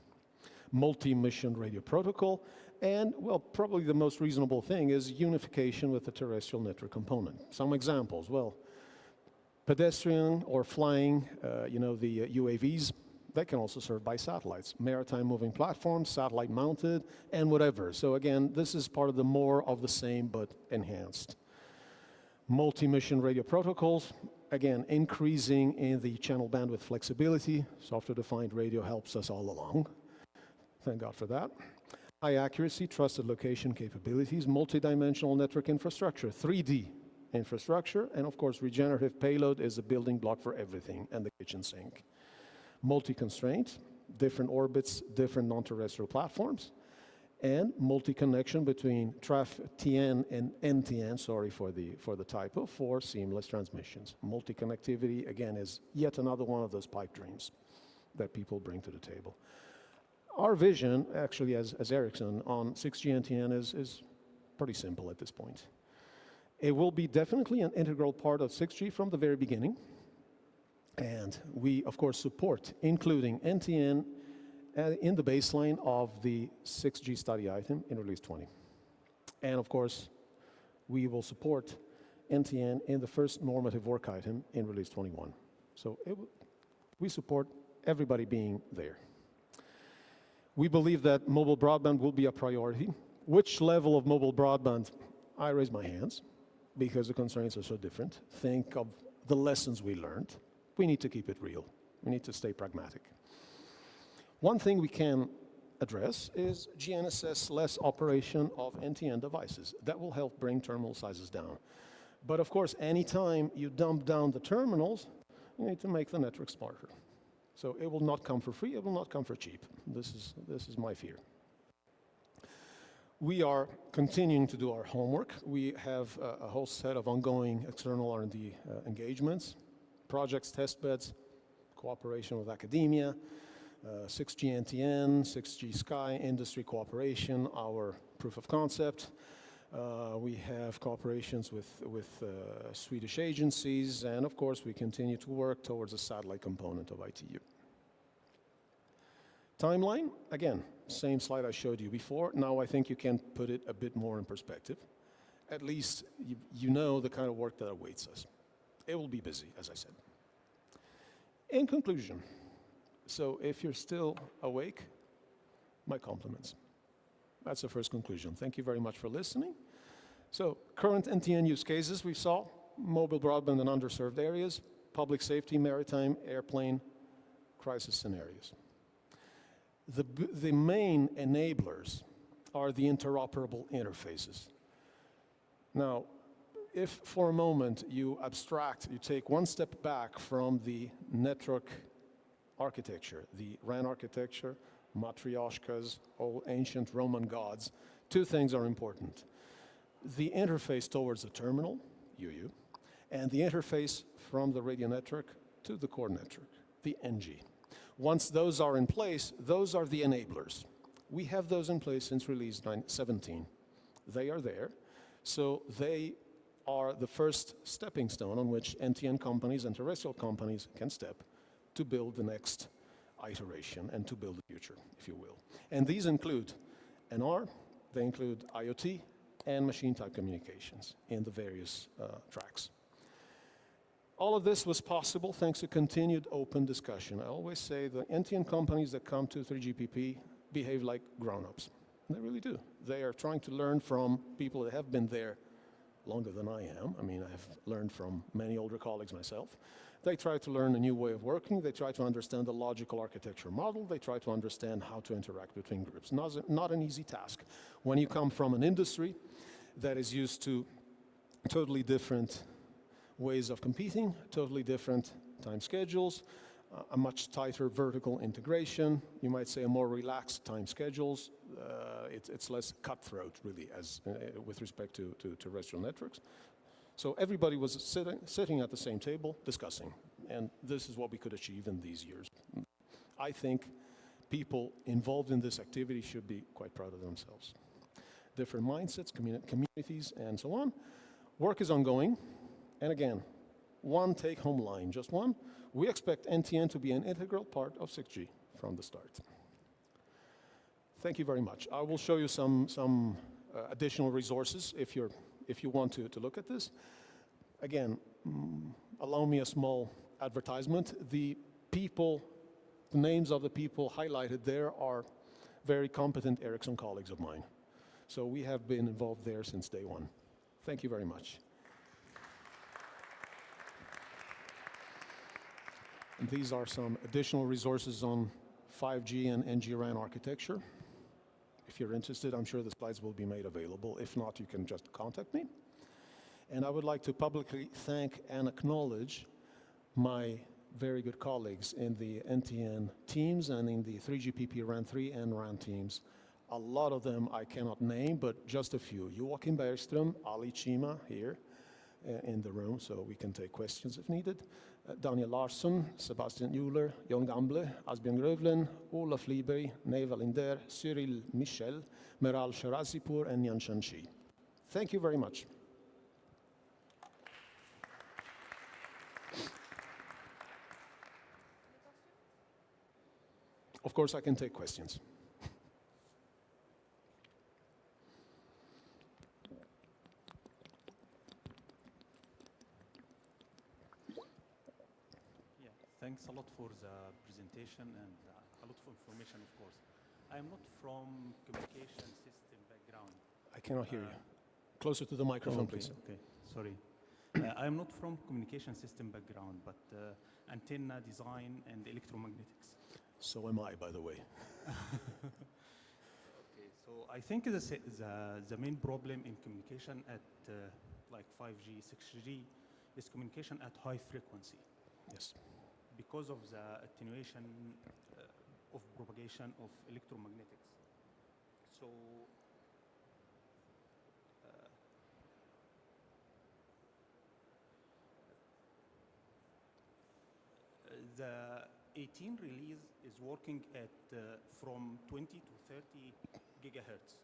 Speaker 1: Multi-mission radio protocol, and well, probably the most reasonable thing is unification with the terrestrial network component. Some examples, well, pedestrian or flying, the UAVs, that can also serve by satellites. Maritime moving platforms, satellite mounted, and whatever. So again, this is part of the more of the same, but enhanced. Multi-mission radio protocols, again, increasing in the channel bandwidth flexibility. Software-defined radio helps us all along. Thank God for that. High accuracy, trusted location capabilities, multi-dimensional network infrastructure, 3D infrastructure, and of course, regenerative payload is a building block for everything, and the kitchen sink. Multi-constraint, different orbits, different non-terrestrial platforms, and multi-connection between TN and NTN, sorry for the typo, for seamless transmissions. Multi-connectivity, again, is yet another one of those pipe dreams that people bring to the table. Our vision, actually, as Ericsson, on 6G NTN is pretty simple at this point. It will be definitely an integral part of 6G from the very beginning. And we, of course, support including NTN in the baseline of the 6G study item in Release 20. And, of course, we will support NTN in the first normative work item in Release 21. So we support everybody being there. We believe that mobile broadband will be a priority. Which level of mobile broadband? I raise my hands because the constraints are so different. Think of the lessons we learned. We need to keep it real. We need to stay pragmatic. One thing we can address is GNSS less operation of NTN devices. That will help bring terminal sizes down. But of course, anytime you dump down the terminals, you need to make the network smarter. So it will not come for free, it will not come for cheap. This is my fear. We are continuing to do our homework. We have a whole set of ongoing external R&D engagements, projects, testbeds, cooperation with academia, 6G NTN, 6G Sky industry cooperation, our proof of concept. We have cooperations with Swedish agencies, and of course we continue to work towards a satellite component of ITU. Timeline, again, same slide I showed you before. Now I think you can put it a bit more in perspective. At least you know the kind of work that awaits us. It will be busy, as I said. In conclusion, so if you're still awake, my compliments. That's the first conclusion. Thank you very much for listening. So current NTN use cases we saw, mobile broadband in underserved areas, public safety, maritime, airplane, crisis scenarios. The main enablers are the interoperable interfaces. Now, if for a moment you abstract, you take one step back from the network architecture, the RAN architecture, matryoshkas, old ancient Roman gods, two things are important. The interface towards the terminal, UU, and the interface from the radio network to the core network, the NG. Once those are in place, those are the enablers. We have those in place since release 17. They are there, so they are the first stepping stone on which NTN companies and terrestrial companies can step to build the next iteration and to build the future, if you will. And these include NR, they include IoT, and machine-type communications in the various tracks. All of this was possible thanks to continued open discussion. I always say the NTN companies that come to 3GPP behave like grown-ups. They really do. They are trying to learn from people that have been there longer than I am. I mean, I have learned from many older colleagues myself. They try to learn a new way of working. They try to understand the logical architecture model. They try to understand how to interact between groups. Not an easy task. When you come from an industry that is used to totally different ways of competing, totally different time schedules, a much tighter vertical integration, you might say a more relaxed time schedules, it's less cutthroat really as with respect to terrestrial networks. So everybody was sitting at the same table discussing, and this is what we could achieve in these years. I think people involved in this activity should be quite proud of themselves. Different mindsets, communities, and so on. Work is ongoing, and again, one take-home line, just one. We expect NTN to be an integral part of 6G from the start. Thank you very much. I will show you some additional resources if you want to look at this. Again, allow me a small advertisement. The names of the people highlighted there are very competent Ericsson colleagues of mine. So we have been involved there since day one. Thank you very much. And these are some additional resources on 5G and NG-RAN architecture. If you're interested, I'm sure the slides will be made available. If not, you can just contact me. And I would like to publicly thank and acknowledge my very good colleagues in the NTN teams and in the 3GPP RAN 3 and RAN teams. A lot of them I cannot name, but just a few. Joachim Bergström, Ali Chima here in the room, so we can take questions if needed. Daniel Larsson, Sebastian Euler, Jon Gamble, Asbjørn Grövlen, Olaf Libery, Neva Linder, Cyril Michel, Meral Sharazipur, and Yanshan Shi. Thank you very much. Of course, I can take questions.
Speaker 2: Thanks a lot for the presentation and a lot of information, of course. I am not from communication system background.
Speaker 1: I cannot hear you. Closer to the microphone,
Speaker 2: okay,
Speaker 1: please.
Speaker 2: Okay, sorry. I'm not from communication system background, but antenna design and electromagnetics.
Speaker 1: So am I, by the way.
Speaker 2: Okay, so I think the main problem in communication at like 5G, 6G is communication at high frequency
Speaker 1: Yes.
Speaker 2: because of the attenuation of propagation of electromagnetics. So the 18 release is working at from 20 to 30 gigahertz.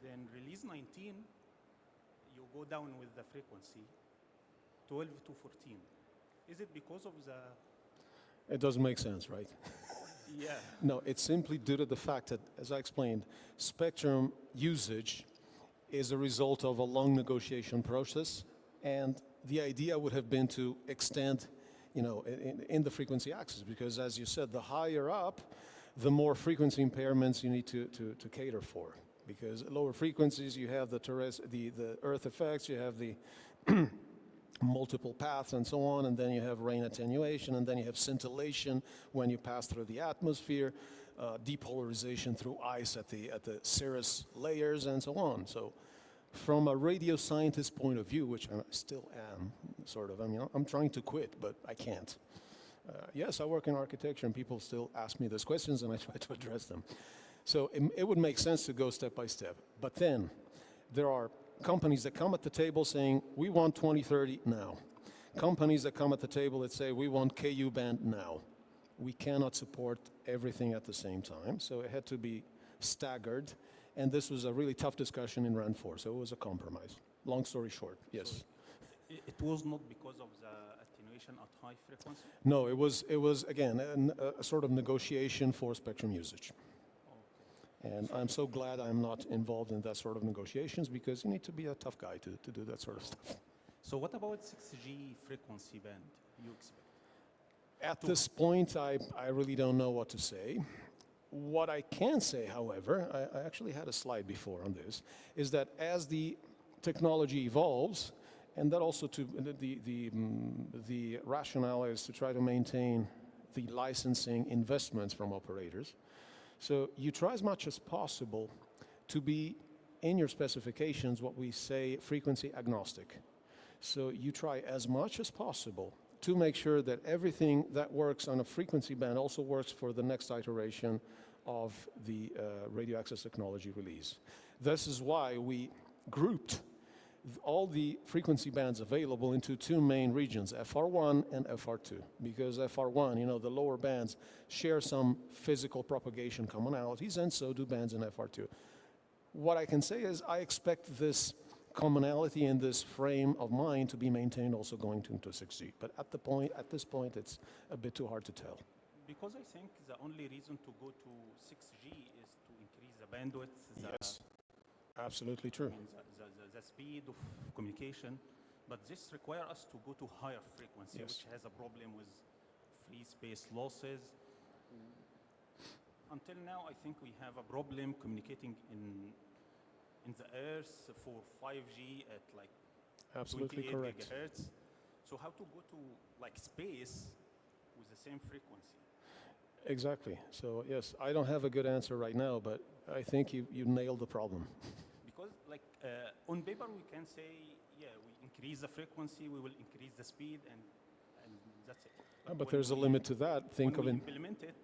Speaker 2: Then release 19, you go down with the frequency, 12 to 14. Is it because of the...
Speaker 1: It doesn't make sense, right?
Speaker 2: Yeah.
Speaker 1: No, it's simply due to the fact that, as I explained, spectrum usage is a result of a long negotiation process, and the idea would have been to extend, you know, in the frequency axis, because as you said, the higher up, the more frequency impairments you need to cater for. Because at lower frequencies, you have the Earth effects, you have the multiple paths and so on, and then you have rain attenuation, and then you have scintillation when you pass through the atmosphere, depolarization through ice at the cirrus layers, and so on. So from a radio scientist point of view, which I still am, sort of, I mean, I'm trying to quit, but I can't. Yes, I work in architecture, and people still ask me those questions, and I try to address them. So it would make sense to go step by step. But then there are companies that come at the table saying, we want 2030 now. Companies that come at the table that say, we want KU band now. We cannot support everything at the same time, so it had to be staggered. And this was a really tough discussion in RAN 4, so it was a compromise. Long story short, yes.
Speaker 2: So it was not because of the attenuation at high frequency?
Speaker 1: No, it was again, a sort of negotiation for spectrum usage. And I'm so glad I'm not involved in that sort of negotiations, because you need to be a tough guy to do that sort of stuff.
Speaker 2: So what about 6G frequency band you expect?
Speaker 1: At this point, I really don't know what to say. What I can say, however, I actually had a slide before on this, is that as the technology evolves, and that also to the rationale is to try to maintain the licensing investments from operators. So you try as much as possible to be in your specifications what we say frequency agnostic. So you try as much as possible to make sure that everything that works on a frequency band also works for the next iteration of the radio access technology release. This is why we grouped all the frequency bands available into two main regions, FR1 and FR2, because FR1, you know, the lower bands share some physical propagation commonalities, and so do bands in FR2. What I can say is I expect this commonality in this frame of mind to be maintained also going into 6G. But at this point, it's a bit too hard to tell.
Speaker 2: Because I think the only reason to go to 6G is to increase the bandwidth.
Speaker 1: Yes, absolutely true.
Speaker 2: I mean, the speed of communication, but this requires us to go to higher frequency,
Speaker 1: Yes.
Speaker 2: which has a problem with free space losses. Until now, I think we have a problem communicating in the Earth for 5G at like
Speaker 1: Absolutely
Speaker 2: 28
Speaker 1: correct.
Speaker 2: gigahertz. So how to go to like space with the same frequency?
Speaker 1: Exactly. So yes, I don't have a good answer right now, but I think you nailed the problem.
Speaker 2: Because like on paper we can say, yeah, we increase the frequency, we will increase the speed, and that's it.
Speaker 1: But
Speaker 2: when
Speaker 1: there's a
Speaker 2: we-
Speaker 1: limit to that. Think
Speaker 2: when
Speaker 1: of
Speaker 2: we
Speaker 1: it.
Speaker 2: implement it.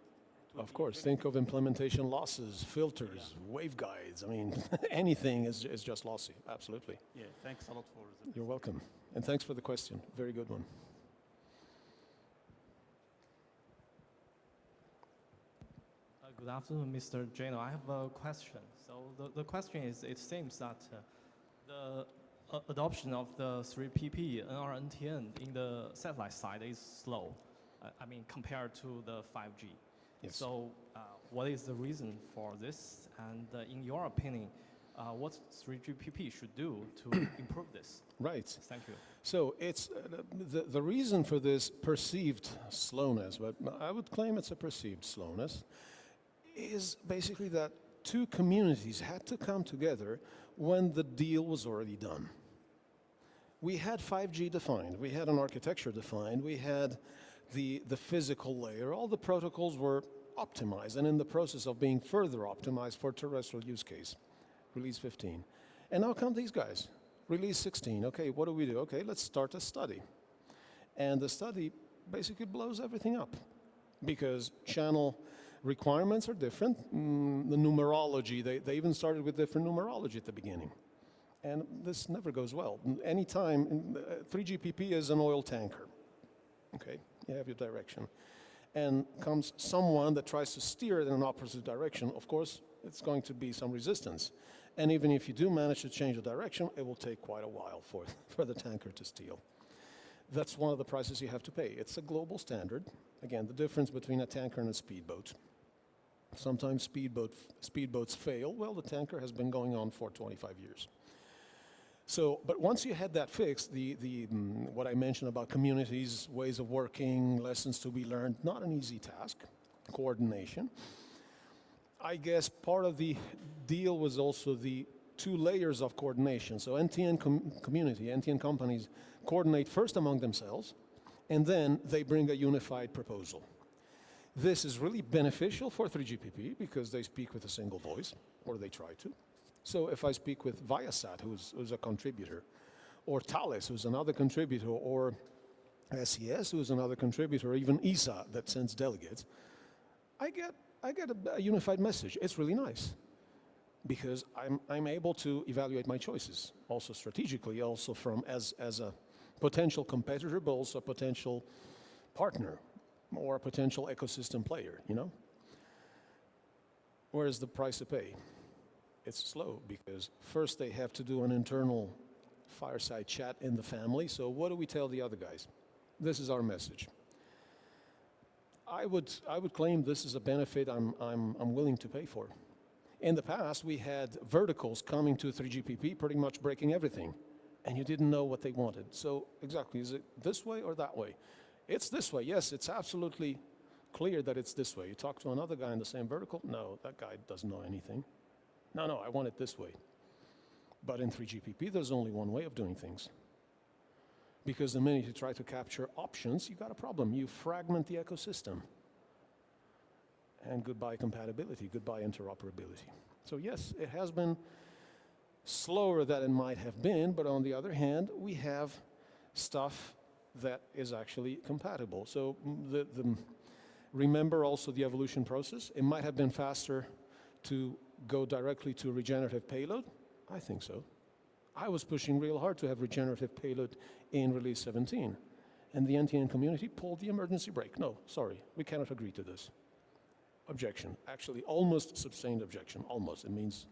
Speaker 1: Of course, think of implementation losses, filters, waveguides. I mean, anything is just lossy. Absolutely.
Speaker 2: Yeah, thanks a lot for the...
Speaker 1: You're welcome. And thanks for the question. Very good one.
Speaker 3: Good afternoon, Mr. Jano. I have a question. So the question is, it seems that the adoption of the 3PP NRNTN in the satellite side is slow. I mean, compared to the 5G.
Speaker 1: Yes.
Speaker 3: So what is the reason for this? And in your opinion, what 3GPP should do to improve this?
Speaker 1: Right.
Speaker 3: Thank you.
Speaker 1: So it's the reason for this perceived slowness, but I would claim it's a perceived slowness, is basically that two communities had to come together when the deal was already done. We had 5G defined, we had an architecture defined, we had the physical layer, all the protocols were optimized and in the process of being further optimized for terrestrial use case, release 15. And now come these guys, release 16. Okay, what do? Okay, let's start a study. And the study basically blows everything up because channel requirements are different. The numerology, they even started with different numerology at the beginning. And this never goes well. Anytime, 3GPP is an oil tanker. Okay, you have your direction. And comes someone that tries to steer it in an opposite direction, of course, it's going to be some resistance. And even if you do manage to change the direction, it will take quite a while for the tanker to steer. That's one of the prices you have to pay. It's a global standard. Again, the difference between a tanker and a speedboat. Sometimes speedboats fail. Well, the tanker has been going on for 25 years. So, but once you had that fixed, what I mentioned about communities, ways of working, lessons to be learned, not an easy task, coordination. I guess part of the deal was also the 2 layers of coordination. So NTN community, NTN companies coordinate first among themselves, and then they bring a unified proposal. This is really beneficial for 3GPP because they speak with a single voice, or they try to. So if I speak with Viasat, who's a contributor, or Thales, who's another contributor, or SES, who's another contributor, or even ESA that sends delegates, I get a unified message. It's really nice because I'm able to evaluate my choices, also strategically, also as a potential competitor, but also a potential partner or a potential ecosystem player, you know? Where is the price to pay? It's slow because first they have to do an internal fireside chat in the family. So what do we tell the other guys? This is our message. I would claim this is a benefit I'm willing to pay for. In the past, we had verticals coming to 3GPP pretty much breaking everything, and you didn't know what they wanted. So exactly, is it this way or that way? It's this way. Yes, it's absolutely clear that it's this way. You talk to another guy in the same vertical, no, that guy doesn't know anything. No, I want it this way. But in 3GPP, there's only one way of doing things. Because the minute you try to capture options, you got a problem. You fragment the ecosystem. And goodbye compatibility, goodbye interoperability. So yes, it has been slower than it might have been, but on the other hand, we have stuff that is actually compatible. So remember also the evolution process. It might have been faster to go directly to regenerative payload. I think so. I was pushing real hard to have regenerative payload in release 17. And the NTN community pulled the emergency brake. No, sorry, we cannot agree to this. Objection, actually almost sustained objection, almost. It means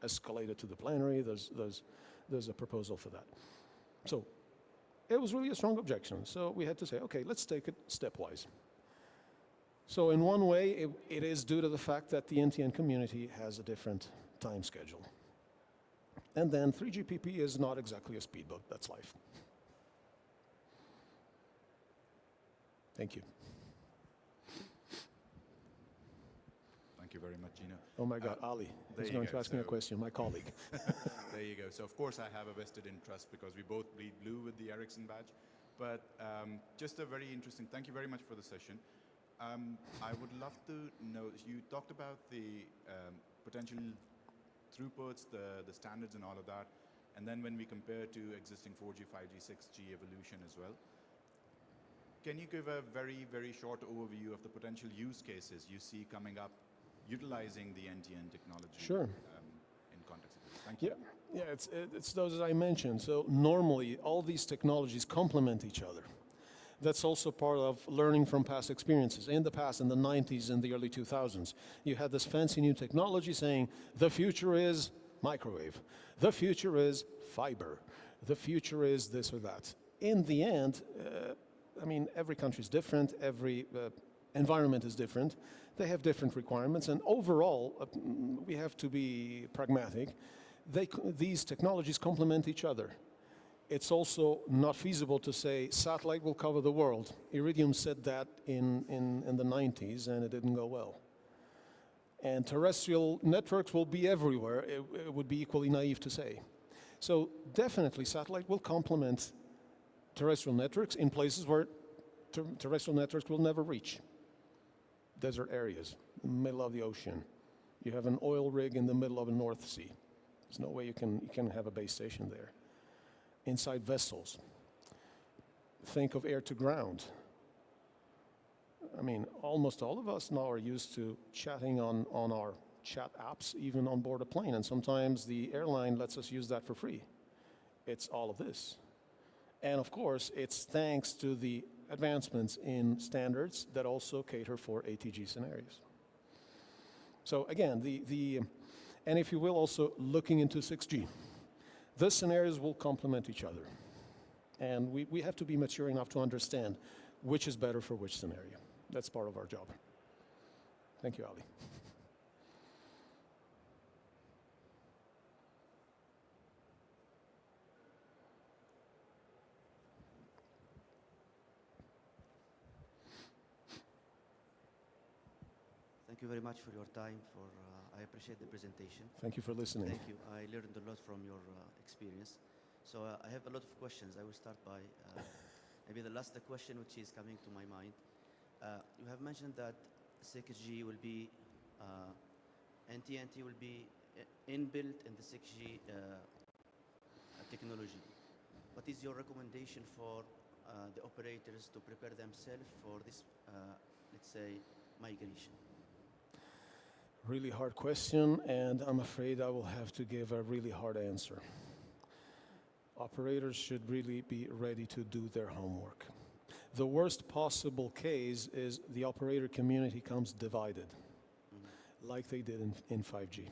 Speaker 1: escalated to the plenary, there's a proposal for that. So it was really a strong objection. So we had to say, okay, let's take it stepwise. So in one way, it is due to the fact that the NTN community has a different time schedule. And then 3GPP is not exactly a speedboat, that's life. Thank you.
Speaker 4: Thank you very much, Gino.
Speaker 1: Oh my God, Ali is going to ask me a question, my colleague.
Speaker 4: There you go. So of course I have a vested interest because we both bleed blue with the Ericsson badge. But just a very interesting, thank you very much for the session. I would love to know, you talked about the potential throughputs, the standards and all of that, and then when we compare to existing 4G, 5G, 6G evolution as well, can you give a very, very short overview of the potential use cases you see coming up utilizing the NTN technology?
Speaker 1: Sure.
Speaker 4: In context of this? Thank you.
Speaker 1: Yeah, it's those as I mentioned. So normally all these technologies complement each other. That's also part of learning from past experiences. In the past, in the 90s and the early 2000s, you had this fancy new technology saying, the future is microwave. The future is fiber. The future is this or that. In the end, I mean, every country is different. Every environment is different. They have different requirements. And overall, we have to be pragmatic. These technologies complement each other. It's also not feasible to say satellite will cover the world. Iridium said that in the 90s, and it didn't go well. And terrestrial networks will be everywhere. It would be equally naive to say. So definitely satellite will complement terrestrial networks in places where terrestrial networks will never reach. Desert areas, in the middle of the ocean. You have an oil rig in the middle of the North Sea. There's no way you can have a base station there. Inside vessels. Think of air to ground. I mean, almost all of us now are used to chatting on our chat apps, even on board a plane, and sometimes the airline lets us use that for free. It's all of this. And of course, it's thanks to the advancements in standards that also cater for ATG scenarios. So again, and if you will, also looking into 6G. The scenarios will complement each other. And we have to be mature enough to understand which is better for which scenario. That's part of our job. Thank you, Ali.
Speaker 5: Thank you very much for your time. I appreciate the presentation.
Speaker 1: Thank you for listening.
Speaker 5: Thank you. I learned a lot from your experience. So I have a lot of questions. I will start by maybe the last question which is coming to my mind. You have mentioned that 6G will be, NTNT will be inbuilt in the 6G technology. What is your recommendation for the operators to prepare themselves for this, let's say, migration?
Speaker 1: Really hard question, and I'm afraid I will have to give a really hard answer. Operators should really be ready to do their homework. The worst possible case is the operator community comes divided, like they did in 5G.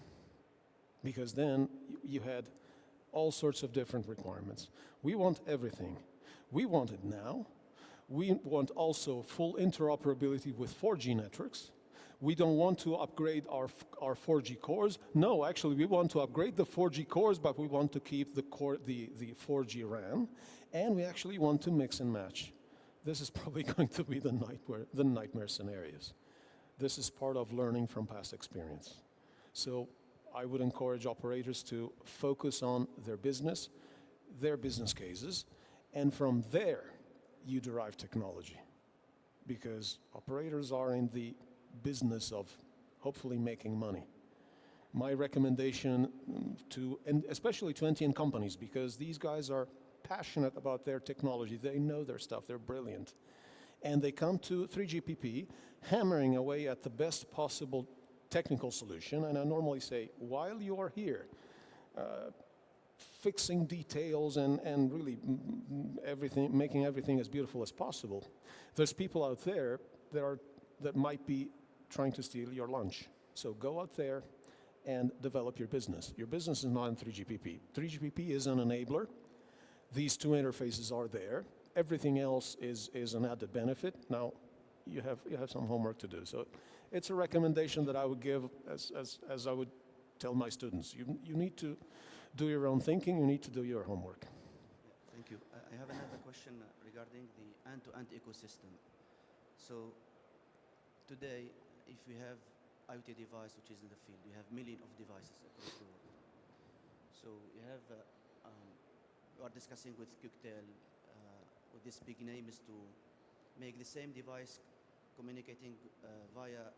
Speaker 1: Because then you had all sorts of different requirements. We want everything. We want it now. We want also full interoperability with 4G networks. We don't want to upgrade our 4G cores. No, actually, we want to upgrade the 4G cores, but we want to keep the 4G RAM, and we actually want to mix and match. This is probably going to be the nightmare scenarios. This is part of learning from past experience. So I would encourage operators to focus on their business cases, and from there, you derive technology. Because operators are in the business of hopefully making money. My recommendation and especially to NTN companies, because these guys are passionate about their technology, they know their stuff, they're brilliant. And they come to 3GPP hammering away at the best possible technical solution, and I normally say, while you are here, fixing details and really making everything as beautiful as possible, there's people out there that might be trying to steal your lunch. So go out there and develop your business. Your business is not in 3GPP. 3GPP is an enabler. These two interfaces are there. Everything else is an added benefit. Now, you have some homework to do. So it's a recommendation that I would give as I would tell my students. You need to do your own thinking. You need to do your homework.
Speaker 5: Yeah, thank you. I have another question regarding the end-to-end ecosystem. So today, if we have IoT device which is in the field, we have millions of devices across the world. So you have, you are discussing with Cocktail, with this big name is to make the same device communicating via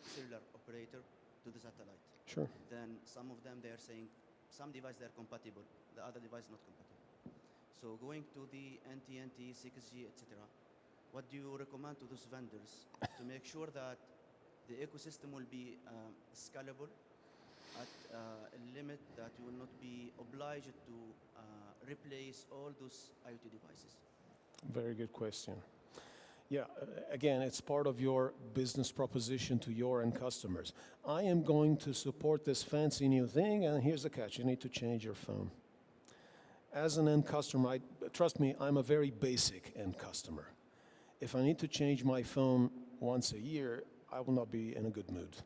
Speaker 5: cellular operator to the satellite.
Speaker 1: Sure.
Speaker 5: Then some of them, they are saying some device they are compatible, the other device not compatible. So going to the NTNT, 6G, etc., what do you recommend to those vendors to make sure that the ecosystem will be scalable at a limit that you will not be obliged to replace all those IoT devices?
Speaker 1: Very good question. Yeah, again, it's part of your business proposition to your end customers. I am going to support this fancy new thing, and here's the catch. You need to change your phone. As an end customer, trust me, I'm a very basic end customer. If I need to change my phone once a year, I will not be in a good mood.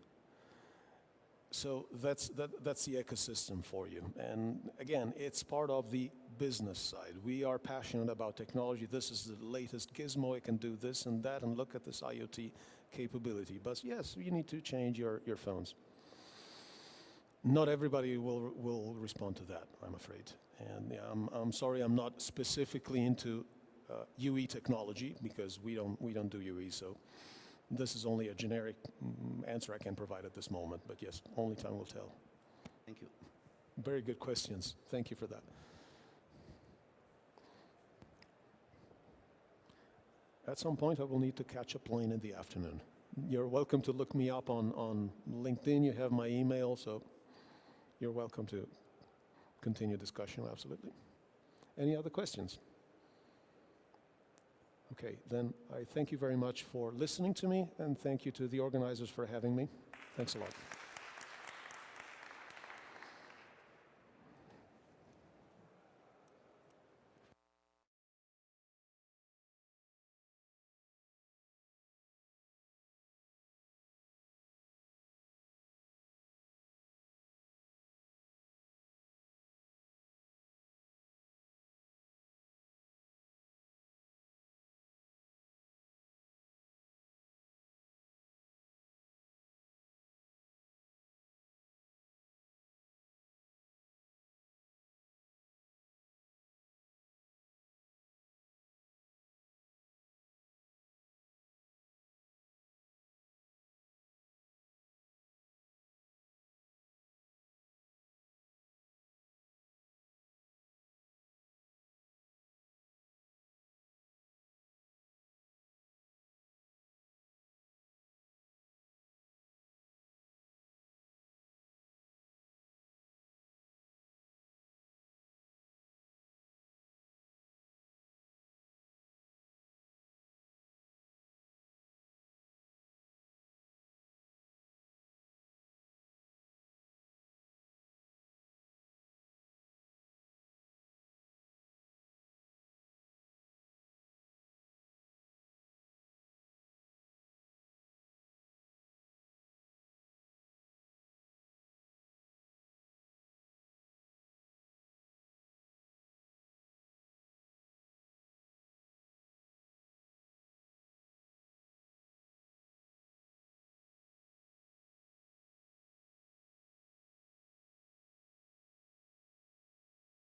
Speaker 1: So that's the ecosystem for you. And again, it's part of the business side. We are passionate about technology. This is the latest gizmo. It can do this and that, and look at this IoT capability. But yes, you need to change your phones. Not everybody will respond to that, I'm afraid. And yeah, I'm sorry, I'm not specifically into UE technology because we don't do UE. So this is only a generic answer I can provide at this moment. But yes, only time will tell.
Speaker 5: Thank you.
Speaker 1: Very good questions. Thank you for that. At some point, I will need to catch a plane in the afternoon. You're welcome to look me up on LinkedIn. You have my email, so you're welcome to continue discussion, absolutely. Any other questions? Okay, then I thank you very much for listening to me, and thank you to the organizers for having me. Thanks a lot.